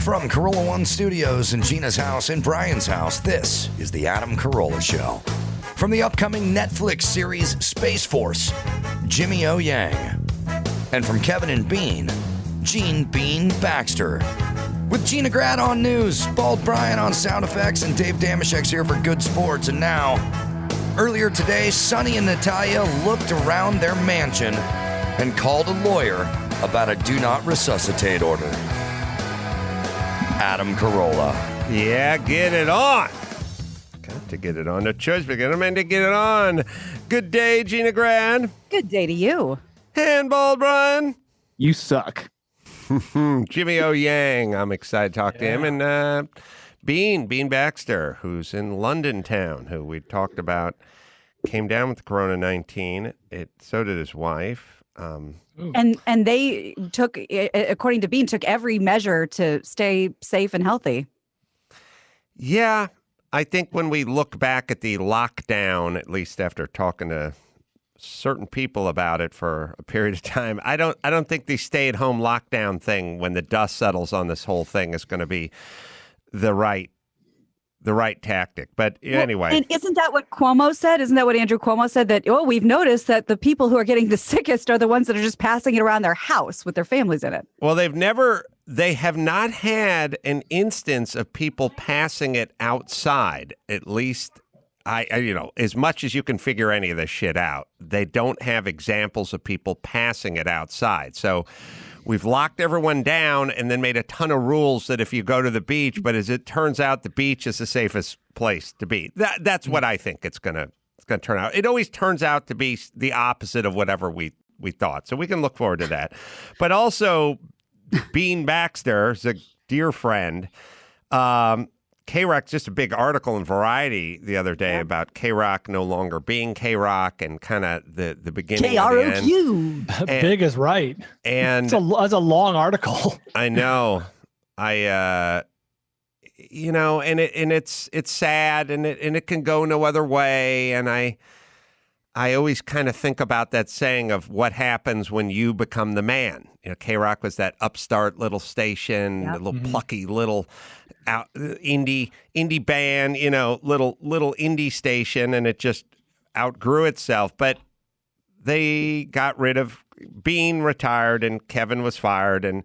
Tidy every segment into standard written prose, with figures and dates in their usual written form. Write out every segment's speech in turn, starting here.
From Carolla One Studios in Gina's house and Brian's house, this is The Adam Carolla Show. From the upcoming Netflix series Spaceforce, Jimmy O. Yang. And from Kevin and Bean, Gene Bean Baxter. With Gina Grad on news, Bald Brian on sound effects, and Dave Damashek's here for good sports. And now, earlier today, Sonny and Natalia looked around their mansion and called a lawyer about a do not resuscitate order. Adam Carolla. Yeah, get it on. Got to get it on. No choice but get to get it on. Good day, Gina Grad. Good day to you. Handball, Brian. You suck. Jimmy O. Yang. I'm excited to talk to him. And Bean Baxter, who's in London town, who we talked about, came down with the Corona-19. So did his wife. And they took, according to Bean, took every measure to stay safe and healthy. Yeah, I think when we look back at the lockdown, at least after talking to certain people about it for a period of time, I don't think the stay-at-home lockdown thing, when the dust settles on this whole thing, is going to be the right tactic. But anyway. And isn't that what Cuomo said? Isn't that what Andrew Cuomo said? That, we've noticed that the people who are getting the sickest are the ones that are just passing it around their house with their families in it. Well, they have not had an instance of people passing it outside, at least. As much as you can figure any of this shit out, they don't have examples of people passing it outside. So we've locked everyone down and then made a ton of rules that if you go to the beach, but as it turns out, the beach is the safest place to be. That's what I think it's gonna turn out. It always turns out to be the opposite of whatever we thought. So we can look forward to that. But also, Bean Baxter is a dear friend. KROQ, just a big article in Variety the other day about KROQ no longer being KROQ and kind of the beginning KROQ. of the end. Big is right. And that's a long article. I know. And it's sad and it can go no other way. And I always kind of think about that saying of what happens when you become the man. KROQ was that upstart little station, a little plucky little indie band, little indie station, and it just outgrew itself. But they got rid of Bean, retired, and Kevin was fired, and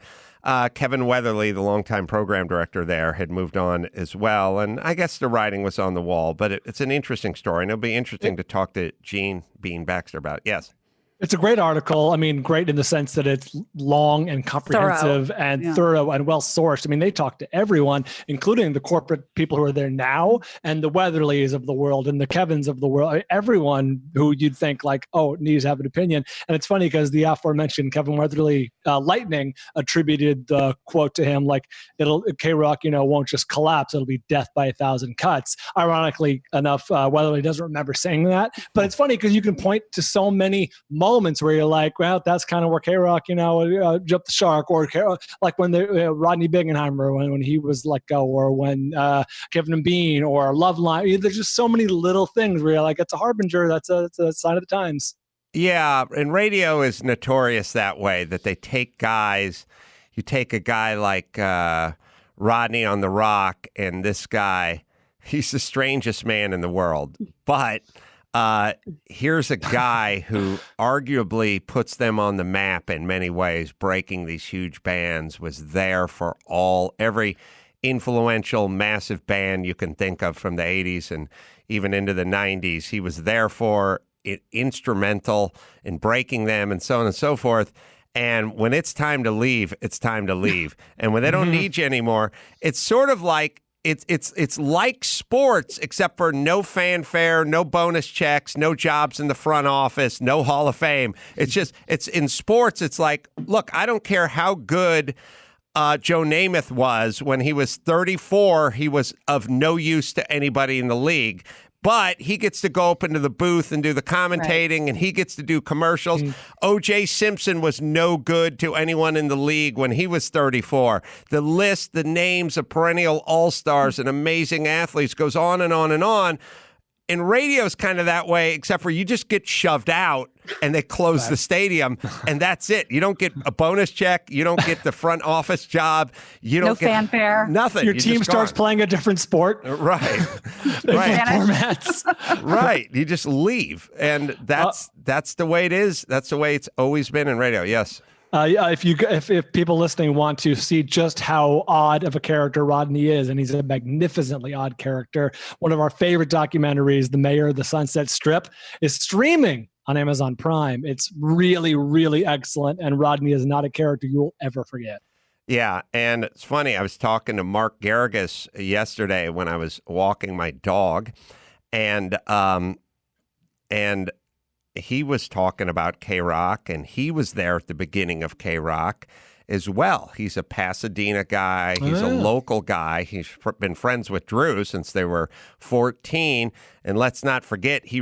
Kevin Weatherly, the longtime program director there, had moved on as well. And I guess the writing was on the wall, but it's an interesting story, and it'll be interesting to talk to Gene Bean Baxter about. Yes. It's a great article. I mean, great in the sense that it's long and comprehensive and thorough and well-sourced. I mean, they talk to everyone, including the corporate people who are there now and the Weatherlys of the world and the Kevins of the world, everyone who you'd think needs to have an opinion. And it's funny because the aforementioned Kevin Weatherly, Lightning, attributed the quote to him, KROQ, won't just collapse. It'll be death by 1,000 cuts. Ironically enough, Weatherly doesn't remember saying that. But it's funny because you can point to so many moments where you're like, well, that's kind of where KROQ, jumped the shark, or like when Rodney Bingenheimer, when he was let go, or when Kevin and Bean, or Loveline. There's just so many little things where you're like, it's a harbinger. That's a sign of the times. Yeah, and radio is notorious that way, that they take guys. You take a guy like Rodney on The Rock, and this guy, he's the strangest man in the world, but here's a guy who arguably puts them on the map in many ways, breaking these huge bands, was there for every influential, massive band you can think of from the 80s and even into the 90s. He was there for it, instrumental in breaking them and so on and so forth. And when it's time to leave, it's time to leave. And when they don't need you anymore, it's sort of like, It's like sports, except for no fanfare, no bonus checks, no jobs in the front office, no Hall of Fame. It's in sports. It's like, look, I don't care how good Joe Namath was when he was 34. He was of no use to anybody in the league. But he gets to go up into the booth and do the commentating, and he gets to do commercials. O.J. Simpson was no good to anyone in the league when he was 34. The list, the names of perennial all-stars and amazing athletes goes on and on and on. And radio's kind of that way, except for you just get shoved out and they close the stadium, and that's it. You don't get a bonus check. You don't get the front office job. You don't no get fanfare. Nothing. Your You're team just starts gone. playing a different sport. Right. Right. Right. Formats. Right. You just leave. And that's the way it is. That's the way it's always been in radio. Yes. If people listening want to see just how odd of a character Rodney is, and he's a magnificently odd character, one of our favorite documentaries, The Mayor of the Sunset Strip, is streaming on Amazon Prime. It's really, really excellent, and Rodney is not a character you will ever forget. Yeah, and it's funny. I was talking to Mark Garrigus yesterday when I was walking my dog, and he was talking about KROQ, and he was there at the beginning of KROQ as well. He's a Pasadena guy. He's a local guy. He's been friends with Drew since they were 14, and let's not forget he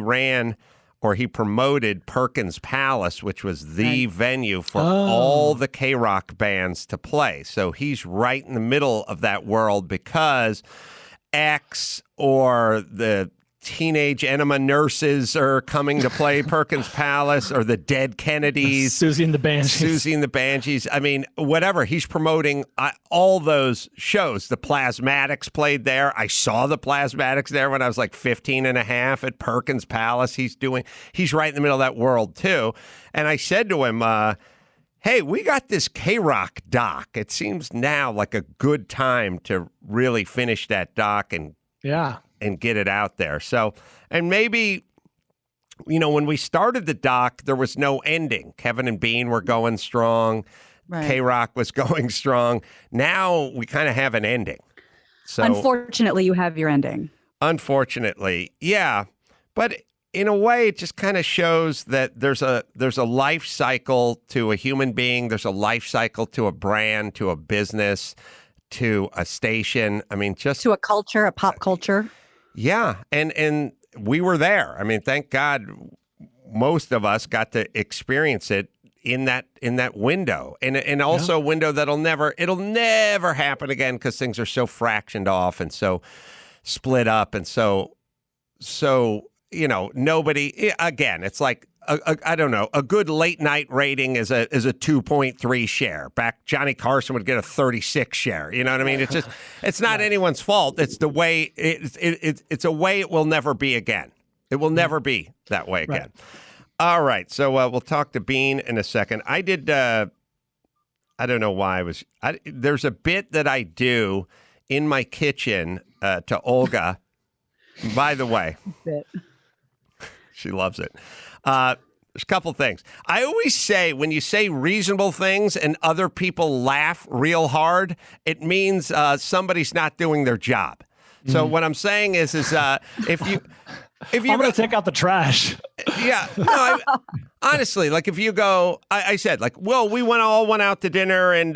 promoted Perkins Palace, which was the venue for all the KROQ bands to play. So he's right in the middle of that world because X or the Teenage Enema Nurses are coming to play Perkins Palace, or the Dead Kennedys. Susie and the Banshees. I mean, whatever. He's promoting all those shows. The Plasmatics played there. I saw the Plasmatics there when I was like 15 and a half at Perkins Palace. He's right in the middle of that world too. And I said to him, hey, we got this KROQ doc. It seems now like a good time to really finish that doc and get it out there. So, and maybe, when we started the doc, there was no ending. Kevin and Bean were going strong. Right. KROQ was going strong. Now we kind of have an ending. So, unfortunately, you have your ending. Unfortunately, yeah. But in a way, it just kind of shows that there's a life cycle to a human being. There's a life cycle to a brand, to a business, to a station. I mean, just to a culture, a pop culture. Yeah, and we were there. I mean, thank God most of us got to experience it in that window, and also a window it'll never happen again because things are so fractioned off and so split up, and so nobody. Again, it's like I don't know. A good late night rating is a 2.3 share. Back Johnny Carson would get a 36 share. You know what I mean? It's not anyone's fault. It's the way it's a way it will never be again. It will never be that way again. Right. All right. So we'll talk to Bean in a second. I did. I don't know why there's a bit that I do in my kitchen to Olga. By the way, she loves it. There's a couple things. I always say when you say reasonable things and other people laugh real hard, it means somebody's not doing their job. So what I'm saying is if you I'm going to take out the trash. Yeah. No, honestly, like if you go, I said like, well, we all went out to dinner and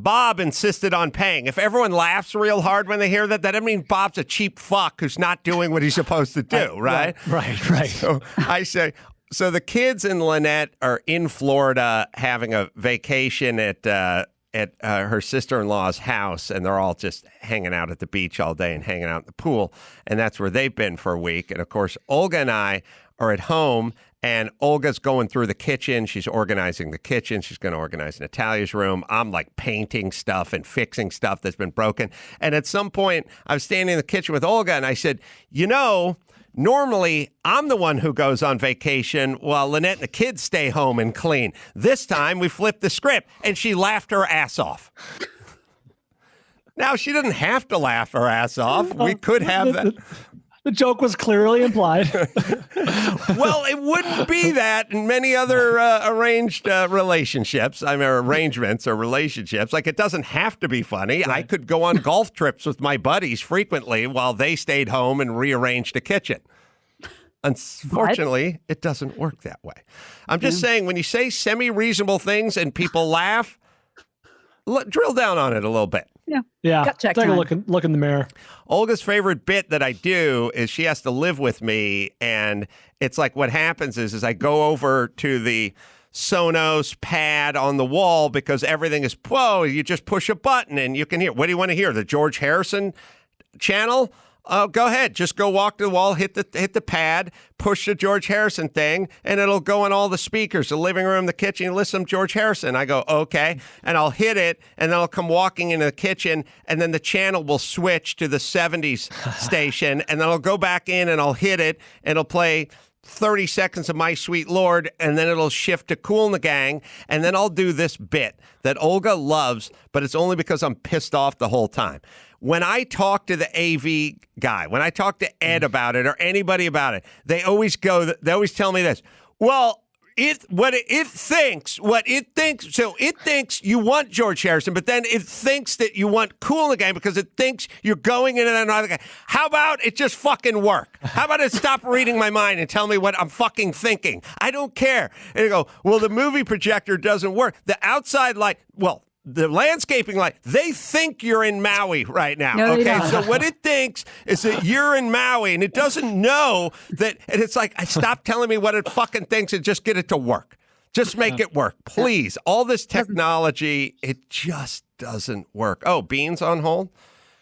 Bob insisted on paying. If everyone laughs real hard when they hear that doesn't mean Bob's a cheap fuck who's not doing what he's supposed to do, right? Right. So I say, so the kids and Lynette are in Florida having a vacation at her sister-in-law's house, and they're all just hanging out at the beach all day and hanging out in the pool, and that's where they've been for a week. And, of course, Olga and I are at home, and Olga's going through the kitchen. She's organizing the kitchen. She's going to organize Natalia's room. I'm, like, painting stuff and fixing stuff that's been broken. And at some point, I was standing in the kitchen with Olga, and I said, normally, I'm the one who goes on vacation while Lynette and the kids stay home and clean. This time, we flipped the script, and she laughed her ass off. Now, she didn't have to laugh her ass off. We could have that. The joke was clearly implied. Well, it wouldn't be that in many other arranged relationships. I mean, arrangements or relationships. Like, it doesn't have to be funny. Right. I could go on golf trips with my buddies frequently while they stayed home and rearranged the kitchen. Unfortunately, it doesn't work that way. I'm just saying, when you say semi-reasonable things and people laugh, drill down on it a little bit. Yeah. Take a look in the mirror. Olga's favorite bit that I do is she has to live with me, and it's like what happens is I go over to the Sonos pad on the wall because everything is, you just push a button and you can hear. What do you want to hear? The George Harrison channel? go ahead. Just go walk to the wall, hit the pad, push the George Harrison thing, and it'll go on all the speakers, the living room, the kitchen. Listen to George Harrison. I go, okay. And I'll hit it, and then I'll come walking into the kitchen, and then the channel will switch to the 70s station, and then I'll go back in, and I'll hit it, and it'll play 30 seconds of My Sweet Lord, and then it'll shift to Kool and the Gang, and then I'll do this bit that Olga loves, but it's only because I'm pissed off the whole time. When I talk to the AV guy, when I talk to Ed about it or anybody about it, they always tell me this. Well, it thinks so it thinks you want George Harrison, but then it thinks that you want Kool and the Gang because it thinks you're going into another guy. How about it just fucking work? How about it stop reading my mind and tell me what I'm fucking thinking? I don't care. And you go, well, the movie projector doesn't work. The outside light, the landscaping light, they think you're in Maui right now. No, okay, so what it thinks is that you're in Maui, and it doesn't know that. And it's like, stop telling me what it fucking thinks and just get it to work. Just make it work, please. All this technology, it just doesn't work. Oh, Bean's on hold?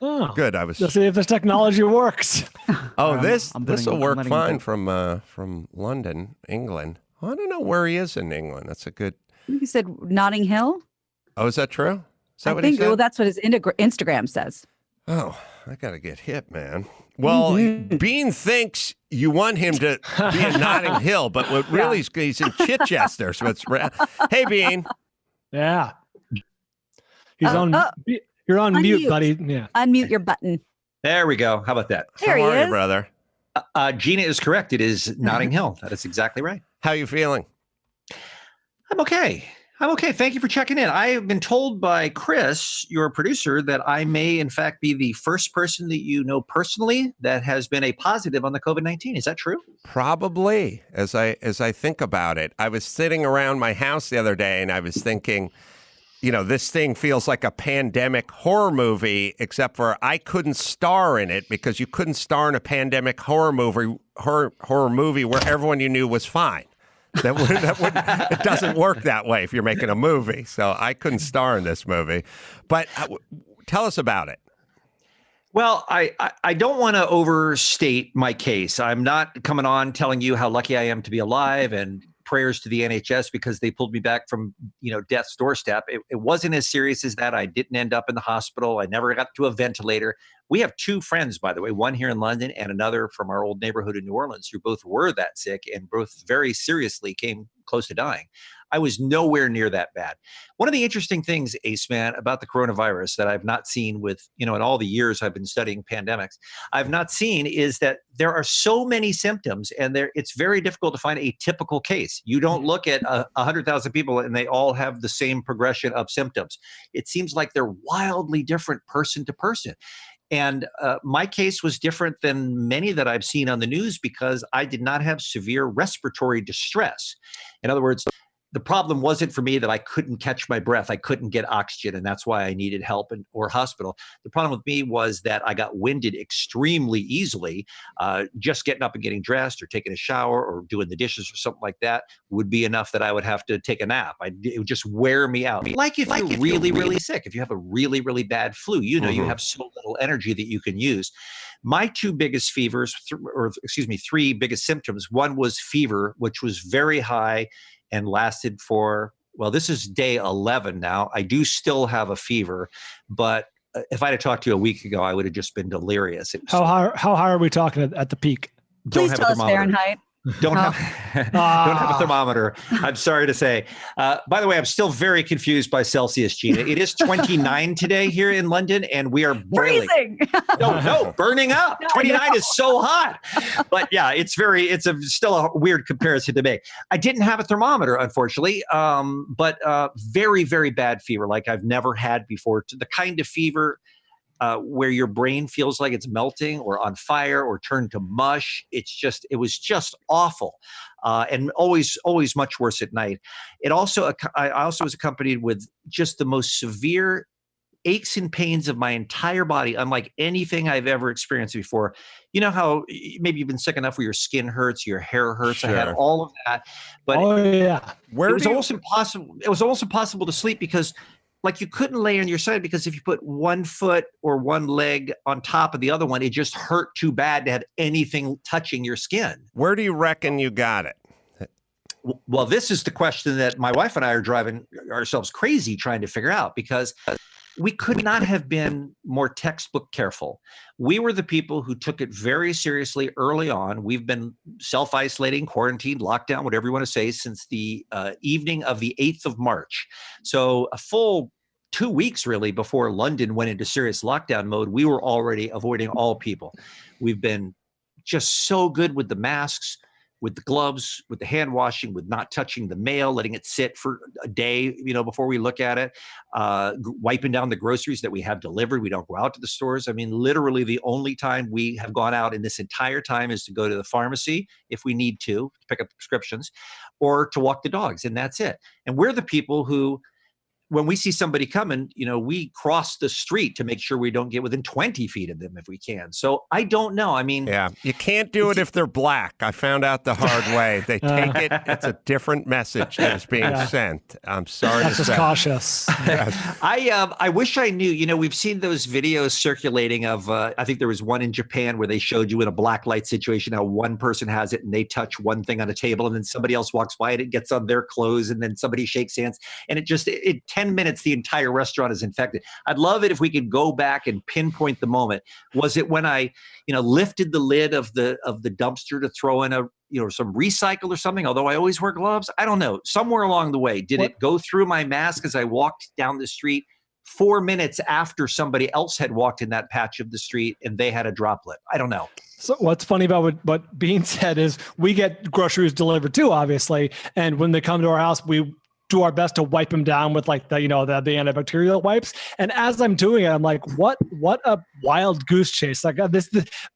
Oh, good. Let's see if this technology works. Oh, this will work fine from London, England. I don't know where he is in England. That's a good. You said Notting Hill? Oh, is that true? Is that I what think, he said? well, that's what his Instagram says. Oh, I got to get hit, man. Well, Bean thinks you want him to be in Notting Hill, but what really he's in Chichester. So it's hey, Bean. Yeah. He's on. You're on mute, buddy. Yeah. Unmute your button. There we go. How about that? There How he are is. you, brother? Gina is correct. It is Notting Hill. That is exactly right. How you feeling? I'm okay. Thank you for checking in. I have been told by Chris, your producer, that I may, in fact, be the first person that you know personally that has been a positive on the COVID-19. Is that true? Probably. As I think about it, I was sitting around my house the other day and I was thinking, this thing feels like a pandemic horror movie, except for I couldn't star in it because you couldn't star in a pandemic horror movie where everyone you knew was fine. It doesn't work that way if you're making a movie. So I couldn't star in this movie. But tell us about it. Well, I don't want to overstate my case. I'm not coming on telling you how lucky I am to be alive and prayers to the NHS because they pulled me back from, death's doorstep. It wasn't as serious as that. I didn't end up in the hospital. I never got to a ventilator. We have two friends, by the way, one here in London and another from our old neighborhood in New Orleans, who both were that sick and both very seriously came close to dying. I was nowhere near that bad. One of the interesting things, Ace Man, about the coronavirus that I've not seen with, in all the years I've been studying pandemics, I've not seen is that there are so many symptoms and it's very difficult to find a typical case. You don't look at 100,000 people and they all have the same progression of symptoms. It seems like they're wildly different person to person. And my case was different than many that I've seen on the news because I did not have severe respiratory distress. In other words, the problem wasn't for me that I couldn't catch my breath. I couldn't get oxygen, and that's why I needed help or hospital. The problem with me was that I got winded extremely easily. Just getting up and getting dressed or taking a shower or doing the dishes or something like that would be enough that I would have to take a nap. It would just wear me out. Like if you're really, really sick, if you have a really, really bad flu, you have so little energy that you can use. My two biggest fevers, three biggest symptoms, one was fever, which was very high and lasted for, this is day 11 now. I do still have a fever, but if I'd have talked to you a week ago, I would have just been delirious. How high are we talking at the peak? Please tell us Fahrenheit. Don't have a thermometer. I'm sorry to say. By the way, I'm still very confused by Celsius, Gina. It is 29 today here in London, and we are freezing. No, burning up. 29 is so hot. But yeah, it's still a weird comparison to make. I didn't have a thermometer, unfortunately, but very, very bad fever like I've never had before. The kind of fever where your brain feels like it's melting or on fire or turned to mush. It was just awful. And always much worse at night. I also was accompanied with just the most severe aches and pains of my entire body, unlike anything I've ever experienced before. You know how maybe you've been sick enough where your skin hurts, your hair hurts. Sure. I had all of that, but it was almost impossible. It was almost impossible to sleep because like you couldn't lay on your side because if you put one foot or one leg on top of the other one, it just hurt too bad to have anything touching your skin. Where do you reckon you got it? Well, this is the question that my wife and I are driving ourselves crazy trying to figure out, because we could not have been more textbook careful. We were the people who took it very seriously early on. We've been self-isolating, quarantined, lockdown, whatever you want to say, since the evening of the 8th of March. So a full 2 weeks really before London went into serious lockdown mode, we were already avoiding all people. We've been just so good with the masks, with the gloves, with the hand washing, with not touching the mail, letting it sit for a day, before we look at it, wiping down the groceries that we have delivered. We don't go out to the stores. I mean, literally the only time we have gone out in this entire time is to go to the pharmacy if we need to pick up prescriptions, or to walk the dogs, and that's it. And we're the people who, when we see somebody coming, we cross the street to make sure we don't get within 20 feet of them if we can. So I don't know. I mean, yeah, you can't do it if they're black. I found out the hard way. They take it. It's a different message that is being sent. I'm sorry That's to just say. cautious. I wish I knew. We've seen those videos circulating of. I think there was one in Japan where they showed you in a black light situation how one person has it and they touch one thing on a table and then somebody else walks by and it gets on their clothes and then somebody shakes hands and it 10 minutes the entire restaurant is infected. I'd love it if we could go back and pinpoint the moment. Was it when I lifted the lid of the dumpster to throw in some recycle or something, although I always wear gloves? I don't know. Somewhere along the way, did it go through my mask as I walked down the street 4 minutes after somebody else had walked in that patch of the street and they had a droplet? I don't know. So what's funny about what Bean said is we get groceries delivered too, obviously. And when they come to our house, we do our best to wipe them down with like the antibacterial wipes. And as I'm doing it, I'm like, what a wild goose chase. Like this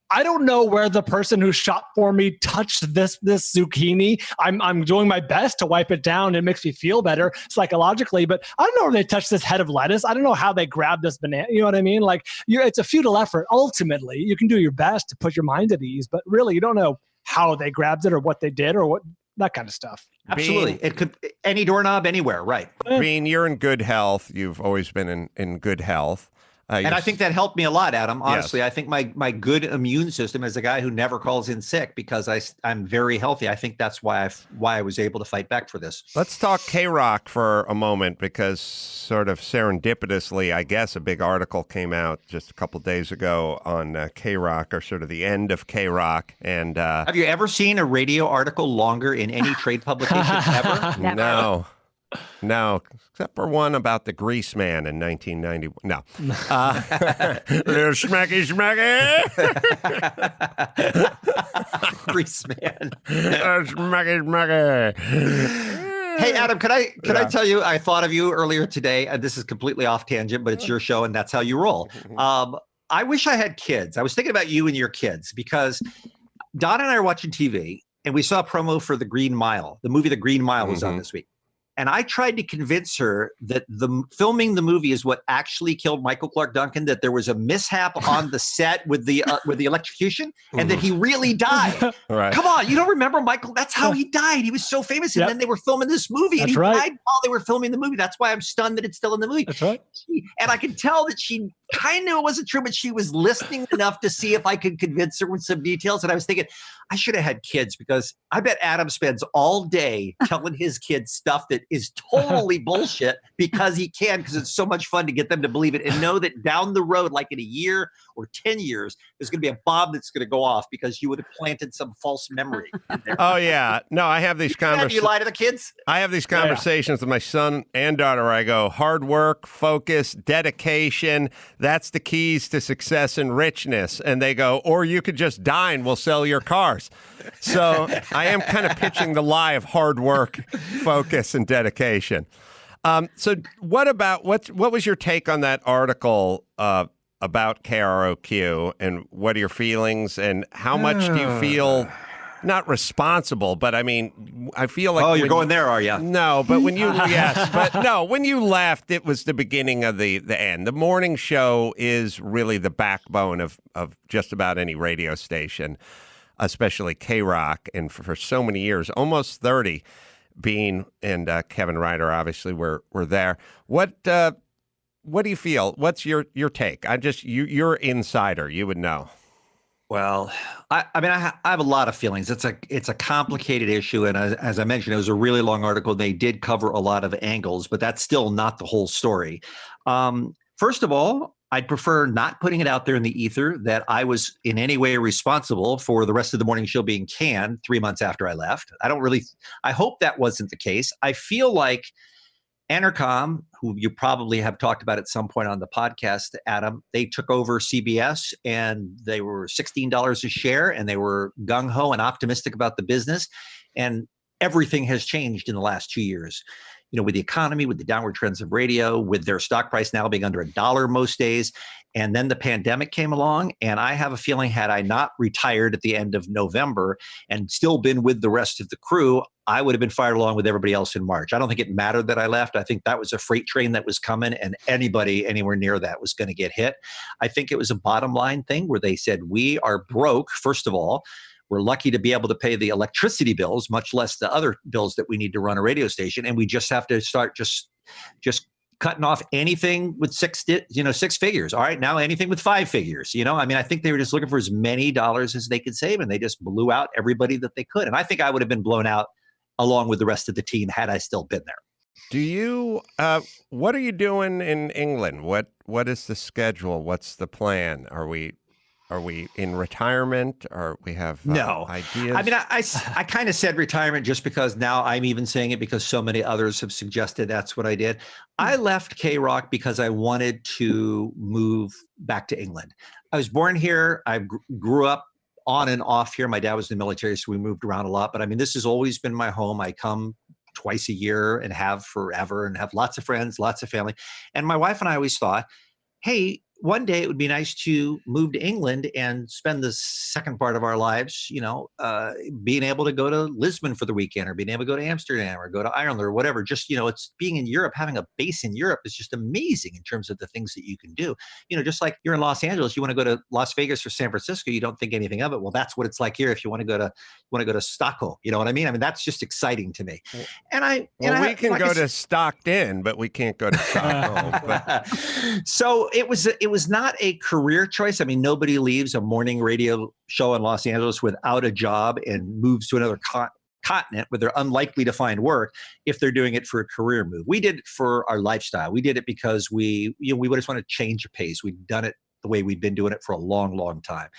I don't know where the person who shot for me touched this zucchini. I'm doing my best to wipe it down. It makes me feel better psychologically, but I don't know where they touched this head of lettuce. I don't know how they grabbed this banana. You know what I mean? Like it's a futile effort. Ultimately, you can do your best to put your mind at ease, but really you don't know how they grabbed it or what they did or what that kind of stuff. Absolutely. It could any doorknob anywhere, right? Bean, you're in good health. You've always been in good health. And I think that helped me a lot, Adam. Honestly, yes. I think my good immune system as a guy who never calls in sick because I'm very healthy. I think that's why I was able to fight back for this. Let's talk KROQ for a moment because sort of serendipitously, I guess, a big article came out just a couple days ago on KROQ, or sort of the end of KROQ. And have you ever seen a radio article longer in any trade publication ever? No. No, except for one about the Grease Man in 1991. No. Little smacky. Grease Man. Smacky. Hey, Adam, can I tell you, I thought of you earlier today, and this is completely off tangent, but it's your show and that's how you roll. I wish I had kids. I was thinking about you and your kids because Don and I are watching TV and we saw a promo for The Green Mile. The movie The Green Mile was on this week. And I tried to convince her that filming the movie is what actually killed Michael Clark Duncan, that there was a mishap on the set with the electrocution and that he really died. Right. Come on, you don't remember Michael? That's how he died. He was so famous. And then they were filming this movie and he died while they were filming the movie. That's why I'm stunned that it's still in the movie. That's right. And I could tell that she kind of knew it wasn't true, but she was listening enough to see if I could convince her with some details. And I was thinking, I should have had kids because I bet Adam spends all day telling his kids stuff that is totally bullshit because it's so much fun to get them to believe it and know that down the road, like in a year or 10 years, there's going to be a bomb that's going to go off because you would have planted some false memory in there. Oh, yeah. No, I have these conversations. You lie to the kids? I have these conversations with my son and daughter where I go, hard work, focus, dedication. That's the keys to success and richness. And they go, or you could just die and we'll sell your cars. So I am kind of pitching the lie of hard work, focus, and dedication. So what was your take on that article about KROQ, and what are your feelings, and how much do you feel not responsible, but I mean, I feel like... Oh, you're going there, are you? No, but when you... Yes, but no, when you left, it was the beginning of the end. The morning show is really the backbone of just about any radio station, especially KROQ, and for so many years, almost 30, Bean and Kevin Ryder obviously were there. What what do you feel? What's your take? You're insider. You would know. Well, I have a lot of feelings. It's a complicated issue, and as I mentioned, it was a really long article. They did cover a lot of angles, but that's still not the whole story. First of all, I'd prefer not putting it out there in the ether that I was in any way responsible for the rest of the morning show being canned 3 months after I left. I hope that wasn't the case. I feel like Entercom, who you probably have talked about at some point on the podcast, Adam, they took over CBS and they were $16 a share and they were gung-ho and optimistic about the business. And everything has changed in the last 2 years. With the economy, with the downward trends of radio, with their stock price now being under $1 most days. And then the pandemic came along. And I have a feeling had I not retired at the end of November and still been with the rest of the crew, I would have been fired along with everybody else in March. I don't think it mattered that I left. I think that was a freight train that was coming and anybody anywhere near that was going to get hit. I think it was a bottom line thing where they said, we are broke, first of all. We're lucky to be able to pay the electricity bills, much less the other bills that we need to run a radio station. And we just have to start just cutting off anything with six figures. All right, now anything with 5 figures. I think they were just looking for as many dollars as they could save, and they just blew out everybody that they could. And I think I would have been blown out along with the rest of the team had I still been there. Do you? What are you doing in England? What is the schedule? What's the plan? Are we in retirement, or we have no ideas? I kind of said retirement just because now I'm even saying it because so many others have suggested that's what I did. I left KROQ because I wanted to move back to England. I was born here. I grew up on and off here. My dad was in the military, so we moved around a lot. But this has always been my home. I come twice a year and have forever and have lots of friends, lots of family. And my wife and I always thought, hey, one day it would be nice to move to England and spend the second part of our lives, being able to go to Lisbon for the weekend or being able to go to Amsterdam or go to Ireland or whatever. Just, it's being in Europe, having a base in Europe is just amazing in terms of the things that you can do. Just like you're in Los Angeles, you want to go to Las Vegas or San Francisco, you don't think anything of it. Well, that's what it's like here. If you want to go to Stockholm, you know what I mean? That's just exciting to me. We can go to Stockton, but we can't go to Stockholm. So it was not a career choice. Nobody leaves a morning radio show in Los Angeles without a job and moves to another continent where they're unlikely to find work if they're doing it for a career move. We did it for our lifestyle. We did it because we just want to change the pace. We've done it the way we've been doing it for a long, long time.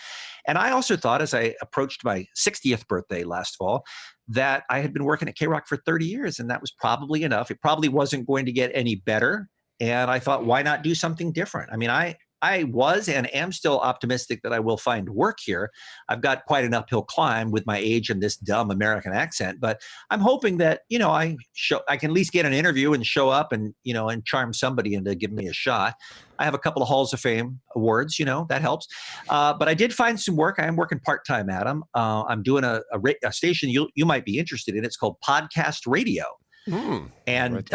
And I also thought, as I approached my 60th birthday last fall, that I had been working at KROQ for 30 years, and that was probably enough. It probably wasn't going to get any better. And I thought, why not do something different? I was and am still optimistic that I will find work here. I've got quite an uphill climb with my age and this dumb American accent, but I'm hoping that, I can at least get an interview and show up and, and charm somebody into giving me a shot. I have a couple of Halls of Fame awards, that helps. But I did find some work. I am working part-time, Adam. I'm doing a station you might be interested in. It's called Podcast Radio. And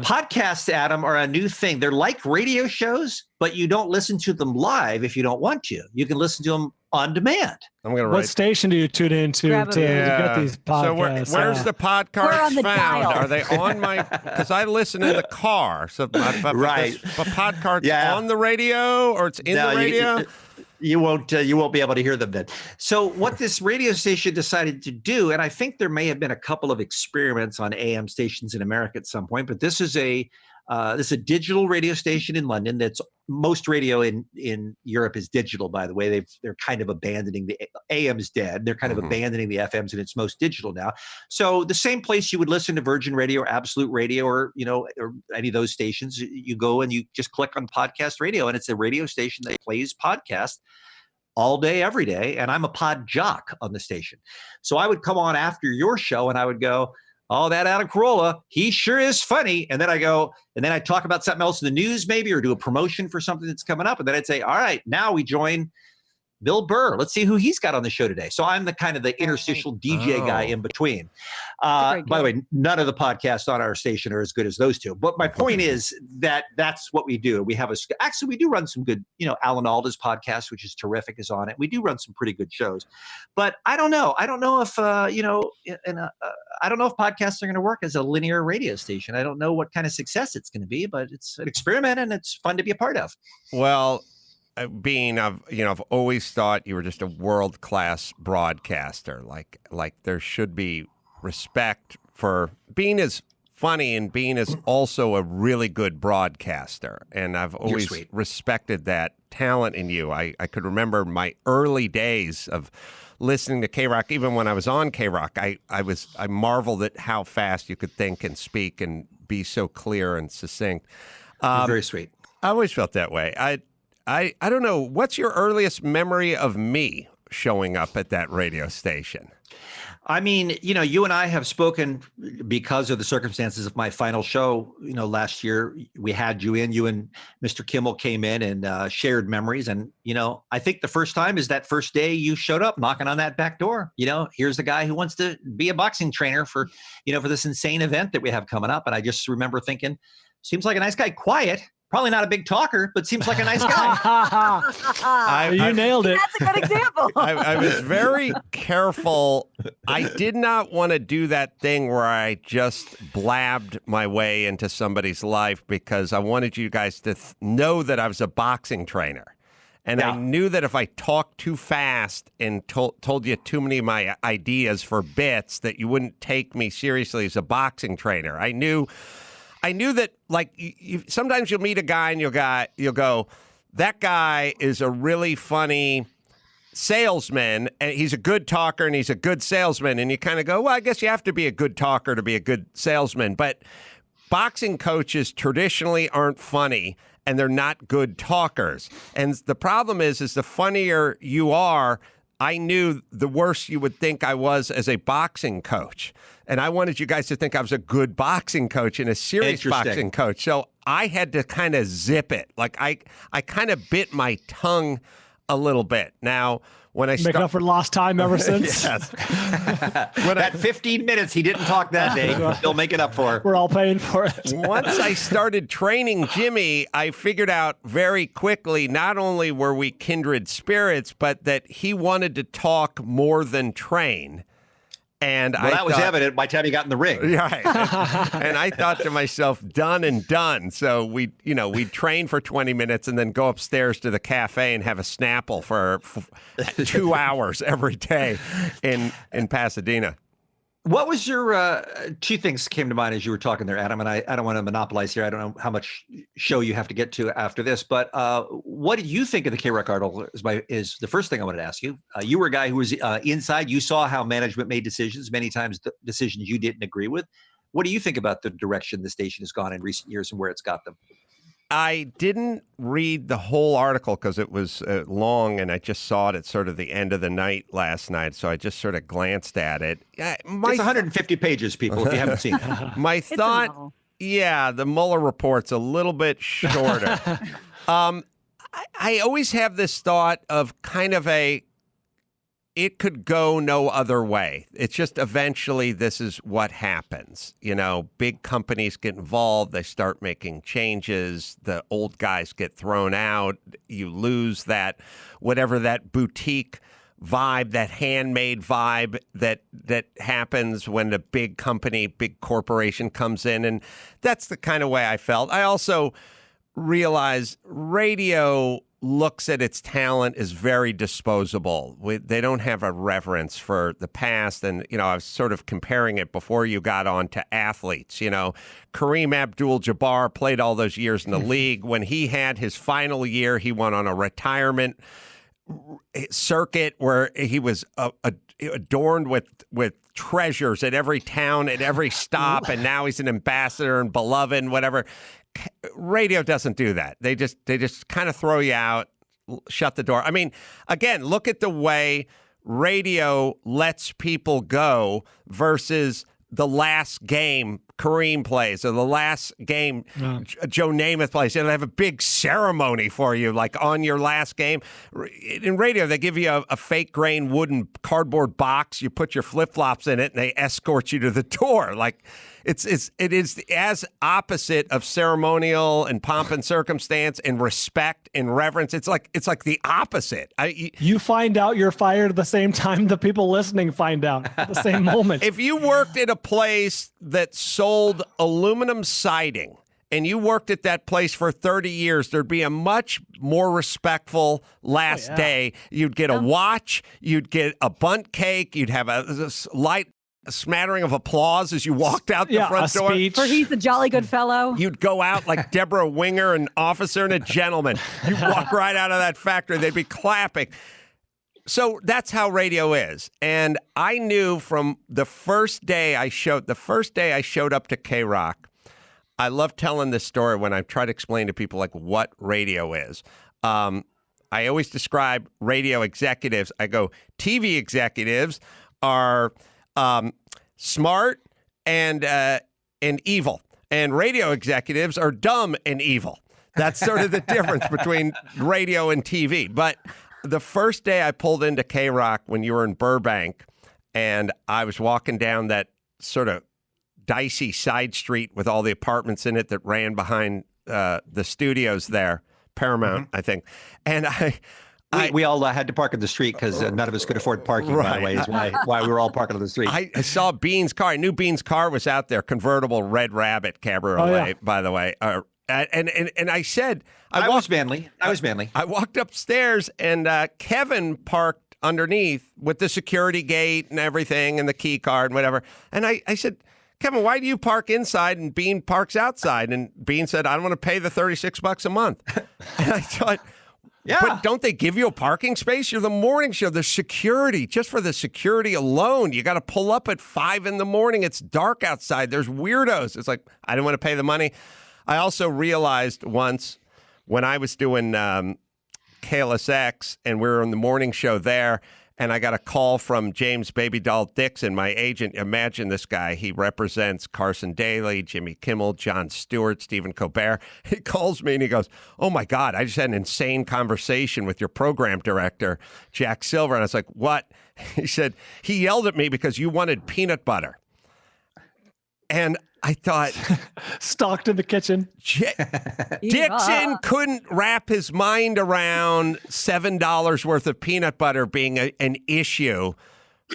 podcasts, Adam, are a new thing. They're like radio shows, but you don't listen to them live if you don't want to. You can listen to them on demand. What station do you tune into to get these podcasts? So where's the podcasts found? Dial. Are they on my? Because I listen in the car. So right. But podcasts on the radio, or it's in the radio. You won't be able to hear them then. So what this radio station decided to do, and I think there may have been a couple of experiments on AM stations in America at some point, but this is a digital radio station in London. That's most radio in Europe is digital, by the way. They're kind of abandoning the AM's dead. They're kind of abandoning the FMs, and it's most digital now. So the same place you would listen to Virgin Radio or Absolute Radio or any of those stations, you go and you just click on podcast radio, and it's a radio station that plays podcasts all day, every day. And I'm a pod jock on the station. So I would come on after your show and I would go, oh, that Adam Carolla, he sure is funny. And then I go, and then I talk about something else in the news maybe, or do a promotion for something that's coming up. And then I'd say, all right, now we join Bill Burr. Let's see who he's got on the show today. So I'm the kind of the interstitial DJ guy in between. By the way, none of the podcasts on our station are as good as those two. But my point is that's what we do. We have actually we do run some good, Alan Alda's podcast, which is terrific, is on it. We do run some pretty good shows. But I don't know. I don't know if I don't know if podcasts are going to work as a linear radio station. I don't know what kind of success it's going to be, but it's an experiment and it's fun to be a part of. Well, I've always thought you were just a world-class broadcaster. Like there should be respect for being as funny and being as also a really good broadcaster. And I've always respected that talent in you. I could remember my early days of listening to KROQ, even when I was on KROQ. I marveled at how fast you could think and speak and be so clear and succinct. Very sweet. I always felt that way. I don't know. What's your earliest memory of me showing up at that radio station? I mean, you and I have spoken because of the circumstances of my final show. Last year we had you in. You and Mr. Kimmel came in and shared memories. And, I think the first time is that first day you showed up knocking on that back door. Here's the guy who wants to be a boxing trainer for this insane event that we have coming up. And I just remember thinking, seems like a nice guy, quiet. Probably not a big talker, but seems like a nice guy. You nailed it. That's a good example. I was very careful. I did not want to do that thing where I just blabbed my way into somebody's life because I wanted you guys to know that I was a boxing trainer. And I knew that if I talked too fast and told you too many of my ideas for bits, that you wouldn't take me seriously as a boxing trainer. I knew that, like, sometimes you'll meet a guy and you'll go, that guy is a really funny salesman, and he's a good talker and he's a good salesman. And you kind of go, well, I guess you have to be a good talker to be a good salesman. But boxing coaches traditionally aren't funny, and they're not good talkers. And the problem is the funnier you are, I knew the worse you would think I was as a boxing coach. And I wanted you guys to think I was a good boxing coach and a serious boxing coach. So I had to kind of zip it. Like I kind of bit my tongue a little bit. Now, when I make up for lost time ever since. Yes. That 15 minutes he didn't talk that day, he'll make it up for. We're all paying for it. Once I started training Jimmy, I figured out very quickly, not only were we kindred spirits, but that he wanted to talk more than train. And that was evident by the time he got in the ring. Right. And I thought to myself, done and done. So we'd train for 20 minutes and then go upstairs to the cafe and have a Snapple for 2 hours every day in Pasadena. What was your two things came to mind as you were talking there, Adam? And I don't want to monopolize here. I don't know how much show you have to get to after this, but what did you think of the KROQ article? Is the first thing I wanted to ask you. You were a guy who was inside. You saw how management made decisions, many times decisions you didn't agree with. What do you think about the direction the station has gone in recent years and where it's got them? I didn't read the whole article because it was long, and I just saw it at sort of the end of the night last night, so I just sort of glanced at it. It's 150 pages, people, if you haven't seen it. My thought, the Mueller report's a little bit shorter. I always have this thought of kind of it could go no other way. It's just eventually this is what happens. Big companies get involved. They start making changes. The old guys get thrown out. You lose that, whatever that boutique vibe, that handmade vibe that happens when a big company, big corporation comes in. And that's the kind of way I felt. I also realize radio looks at its talent as very disposable. They don't have a reverence for the past. And, I was sort of comparing it before you got on to athletes. Kareem Abdul-Jabbar played all those years in the league. When he had his final year, he went on a retirement circuit where he was adorned with treasures at every town, at every stop. And now he's an ambassador and beloved and whatever. Radio doesn't do that. They just kind of throw you out, shut the door. I mean, again, look at the way radio lets people go versus the last game Kareem plays or the last game Joe Namath plays. And they have a big ceremony for you, like on your last game. In radio, they give you a fake grain wooden cardboard box. You put your flip-flops in it, and they escort you to the door. Like, it is as opposite of ceremonial and pomp and circumstance and respect and reverence. It's like the opposite. You find out you're fired at the same time the people listening find out at the same moment. If you worked at a place that sold aluminum siding and you worked at that place for 30 years, there'd be a much more respectful last day. You'd get a watch, you'd get a bundt cake, you'd have a light smattering of applause as you walked out the front door. Speech. For he's a jolly good fellow. You'd go out like Deborah Winger, an officer and a gentleman. You'd walk right out of that factory. They'd be clapping. So that's how radio is. And I knew from the first day I showed up to KROQ, I love telling this story when I try to explain to people like what radio is. I always describe radio executives. I go, TV executives are smart and evil, and radio executives are dumb and evil. That's sort of the difference between radio and TV. But the first day I pulled into KROQ when you were in Burbank, and I was walking down that sort of dicey side street with all the apartments in it that ran behind the studios there, Paramount, I think, and we all had to park in the street because none of us could afford parking, by the way, is why we were all parking on the street. I saw Bean's car. I knew Bean's car was out there, convertible Red Rabbit Cabriolet, by the way. And I said... I was manly. I walked upstairs, and Kevin parked underneath with the security gate and everything and the key card and whatever. And I said, Kevin, why do you park inside and Bean parks outside? And Bean said, I don't want to pay the $36 a month. And I thought... Yeah. But don't they give you a parking space? You're the morning show. The security, just for the security alone, you got to pull up at 5 a.m. It's dark outside. There's weirdos. It's like, I didn't want to pay the money. I also realized once when I was doing KLSX and we were on the morning show there, and I got a call from James Baby Doll Dixon, my agent. Imagine this guy. He represents Carson Daly, Jimmy Kimmel, Jon Stewart, Stephen Colbert. He calls me and he goes, oh, my God, I just had an insane conversation with your program director, Jack Silver. And I was like, what? He said, he yelled at me because you wanted peanut butter. And I thought... Stalked in the kitchen. Dixon couldn't wrap his mind around $7 worth of peanut butter being an issue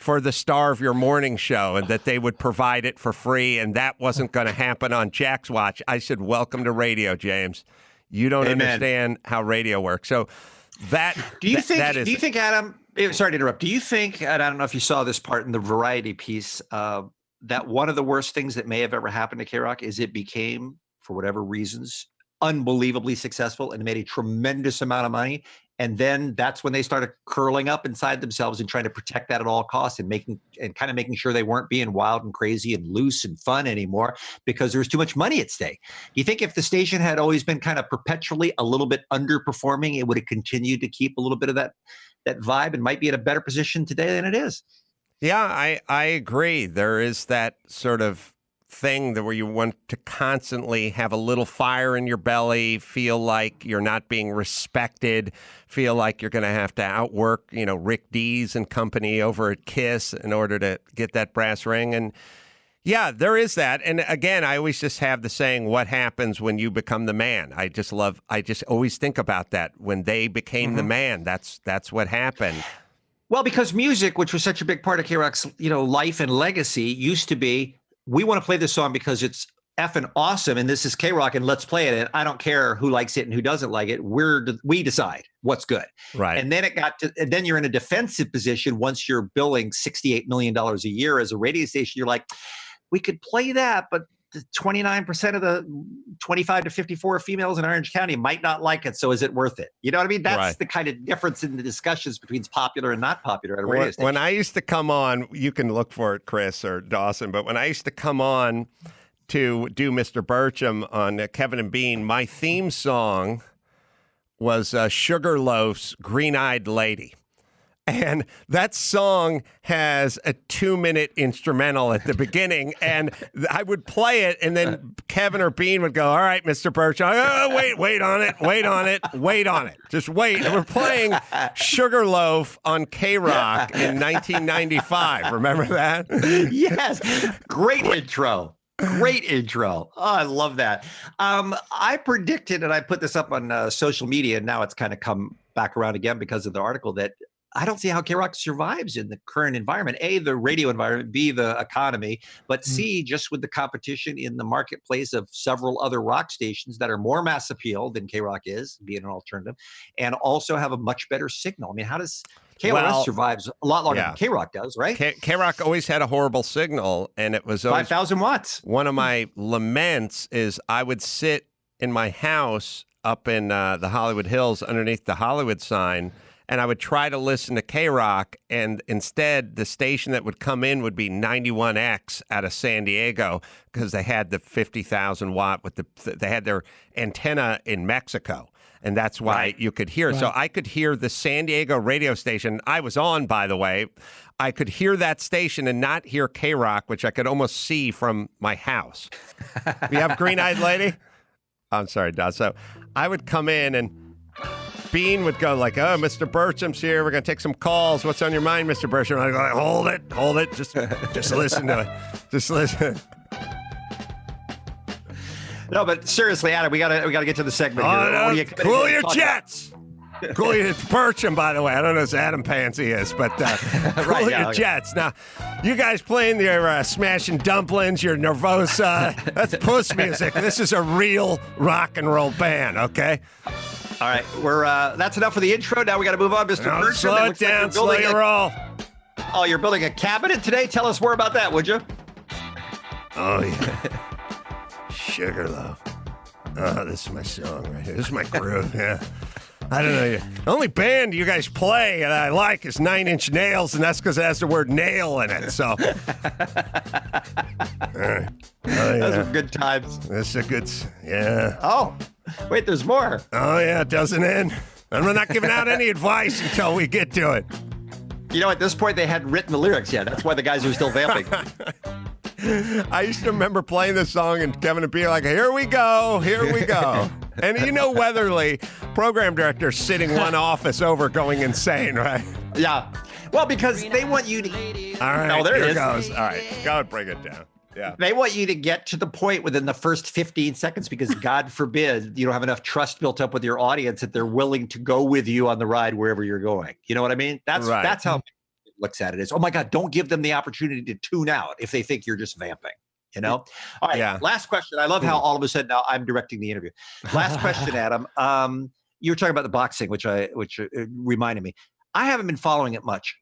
for the star of your morning show and that they would provide it for free, and that wasn't going to happen on Jack's watch. I said, welcome to radio, James. You don't understand how radio works. So that... Do you think, Adam... Sorry to interrupt. Do you think, and I don't know if you saw this part in the Variety piece, that one of the worst things that may have ever happened to KROQ is it became, for whatever reasons, unbelievably successful and made a tremendous amount of money. And then that's when they started curling up inside themselves and trying to protect that at all costs and making sure they weren't being wild and crazy and loose and fun anymore because there was too much money at stake. Do you think if the station had always been kind of perpetually a little bit underperforming, it would have continued to keep a little bit of that vibe and might be in a better position today than it is? Yeah, I agree. There is that sort of thing that where you want to constantly have a little fire in your belly, feel like you're not being respected, feel like you're going to have to outwork, Rick Dees and company over at KISS in order to get that brass ring. And yeah, there is that. And again, I always just have the saying, what happens when you become the man? I just always think about that. When they became the man, that's what happened. Well, because music, which was such a big part of KROQ's, life and legacy, used to be, we want to play this song because it's effing awesome, and this is KROQ, and let's play it. And I don't care who likes it and who doesn't like it. We decide what's good. Right. And then and then you're in a defensive position once you're billing $68 million a year as a radio station. You're like, we could play that, but 29% of the 25 to 54 females in Orange County might not like it. So is it worth it? You know what I mean? That's the kind of difference in the discussions between popular and not popular at a radio station. When I used to come on, you can look for it, Chris or Dawson, but when I used to come on to do Mr. Burcham on Kevin and Bean, my theme song was Sugar Loaf's Green-Eyed Lady. And that song has a 2-minute instrumental at the beginning. And I would play it, and then Kevin or Bean would go, all right, Mr. Birch, wait on it. Just wait. And we're playing Sugarloaf on KROQ in 1995. Remember that? Yes. Great intro. Great intro. Oh, I love that. I predicted, and I put this up on social media, and now it's kind of come back around again because of the article, that I don't see how KROQ survives in the current environment. A, the radio environment, B, the economy, but C, just with the competition in the marketplace of several other rock stations that are more mass appeal than KROQ is, being an alternative, and also have a much better signal. I mean, how does KROQ survives a lot longer than KROQ does, right? KROQ always had a horrible signal, and it was always 5,000 watts. One of my laments is I would sit in my house up in the Hollywood Hills underneath the Hollywood sign, and I would try to listen to KROQ, and instead the station that would come in would be 91X out of San Diego, because they had the 50,000 watt with they had their antenna in Mexico. And that's why you could hear. Right. So I could hear the San Diego radio station I was on, by the way. I could hear that station and not hear KROQ, which I could almost see from my house. You have Green-Eyed Lady? I'm sorry, Don. So I would come in, and Bean would go like, oh, Mr. Burcham's here. We're going to take some calls. What's on your mind, Mr. Burcham? I'd go, hold it. Just listen to it. Just listen. No, but seriously, Adam, we gotta get to the segment here. Cool your jets. Cool your Burcham, by the way. I don't know who Adam Pansy is, but cool your jets. Now, you guys playing your Smashing Dumplings, your Nervosa. That's puss music. This is a real rock and roll band, okay? All right, that's enough for the intro. Now we got to move on, Mr. Burcham. Slow it down, slow your roll. Oh, you're building a cabinet today? Tell us more about that, would you? Oh, yeah. Sugarloaf. Oh, this is my song right here. This is my groove, yeah. I don't know. The only band you guys play that I like is 9 Inch Nails, and that's because it has the word nail in it, so. All right. Oh, yeah. Those are good times. This is a good, yeah. Oh, wait, there's more. Oh, yeah, it doesn't end. I'm not giving out any advice until we get to it. You know, at this point, they hadn't written the lyrics yet. That's why the guys are still vamping. I used to remember playing this song and Kevin and being like, here we go. And you know Weatherly, program director, sitting one office over going insane, right? Yeah. Well, because they want you to... All right, no, there here it it goes. All right, go and bring it down. Yeah. They want you to get to the point within the first 15 seconds because God forbid you don't have enough trust built up with your audience that they're willing to go with you on the ride wherever you're going. You know what I mean? That's how it looks at it is, oh my God, don't give them the opportunity to tune out if they think you're just vamping. You know? All right. Last question. I love how all of a sudden now I'm directing the interview. Last question, Adam. You were talking about the boxing, which reminded me. I haven't been following it much.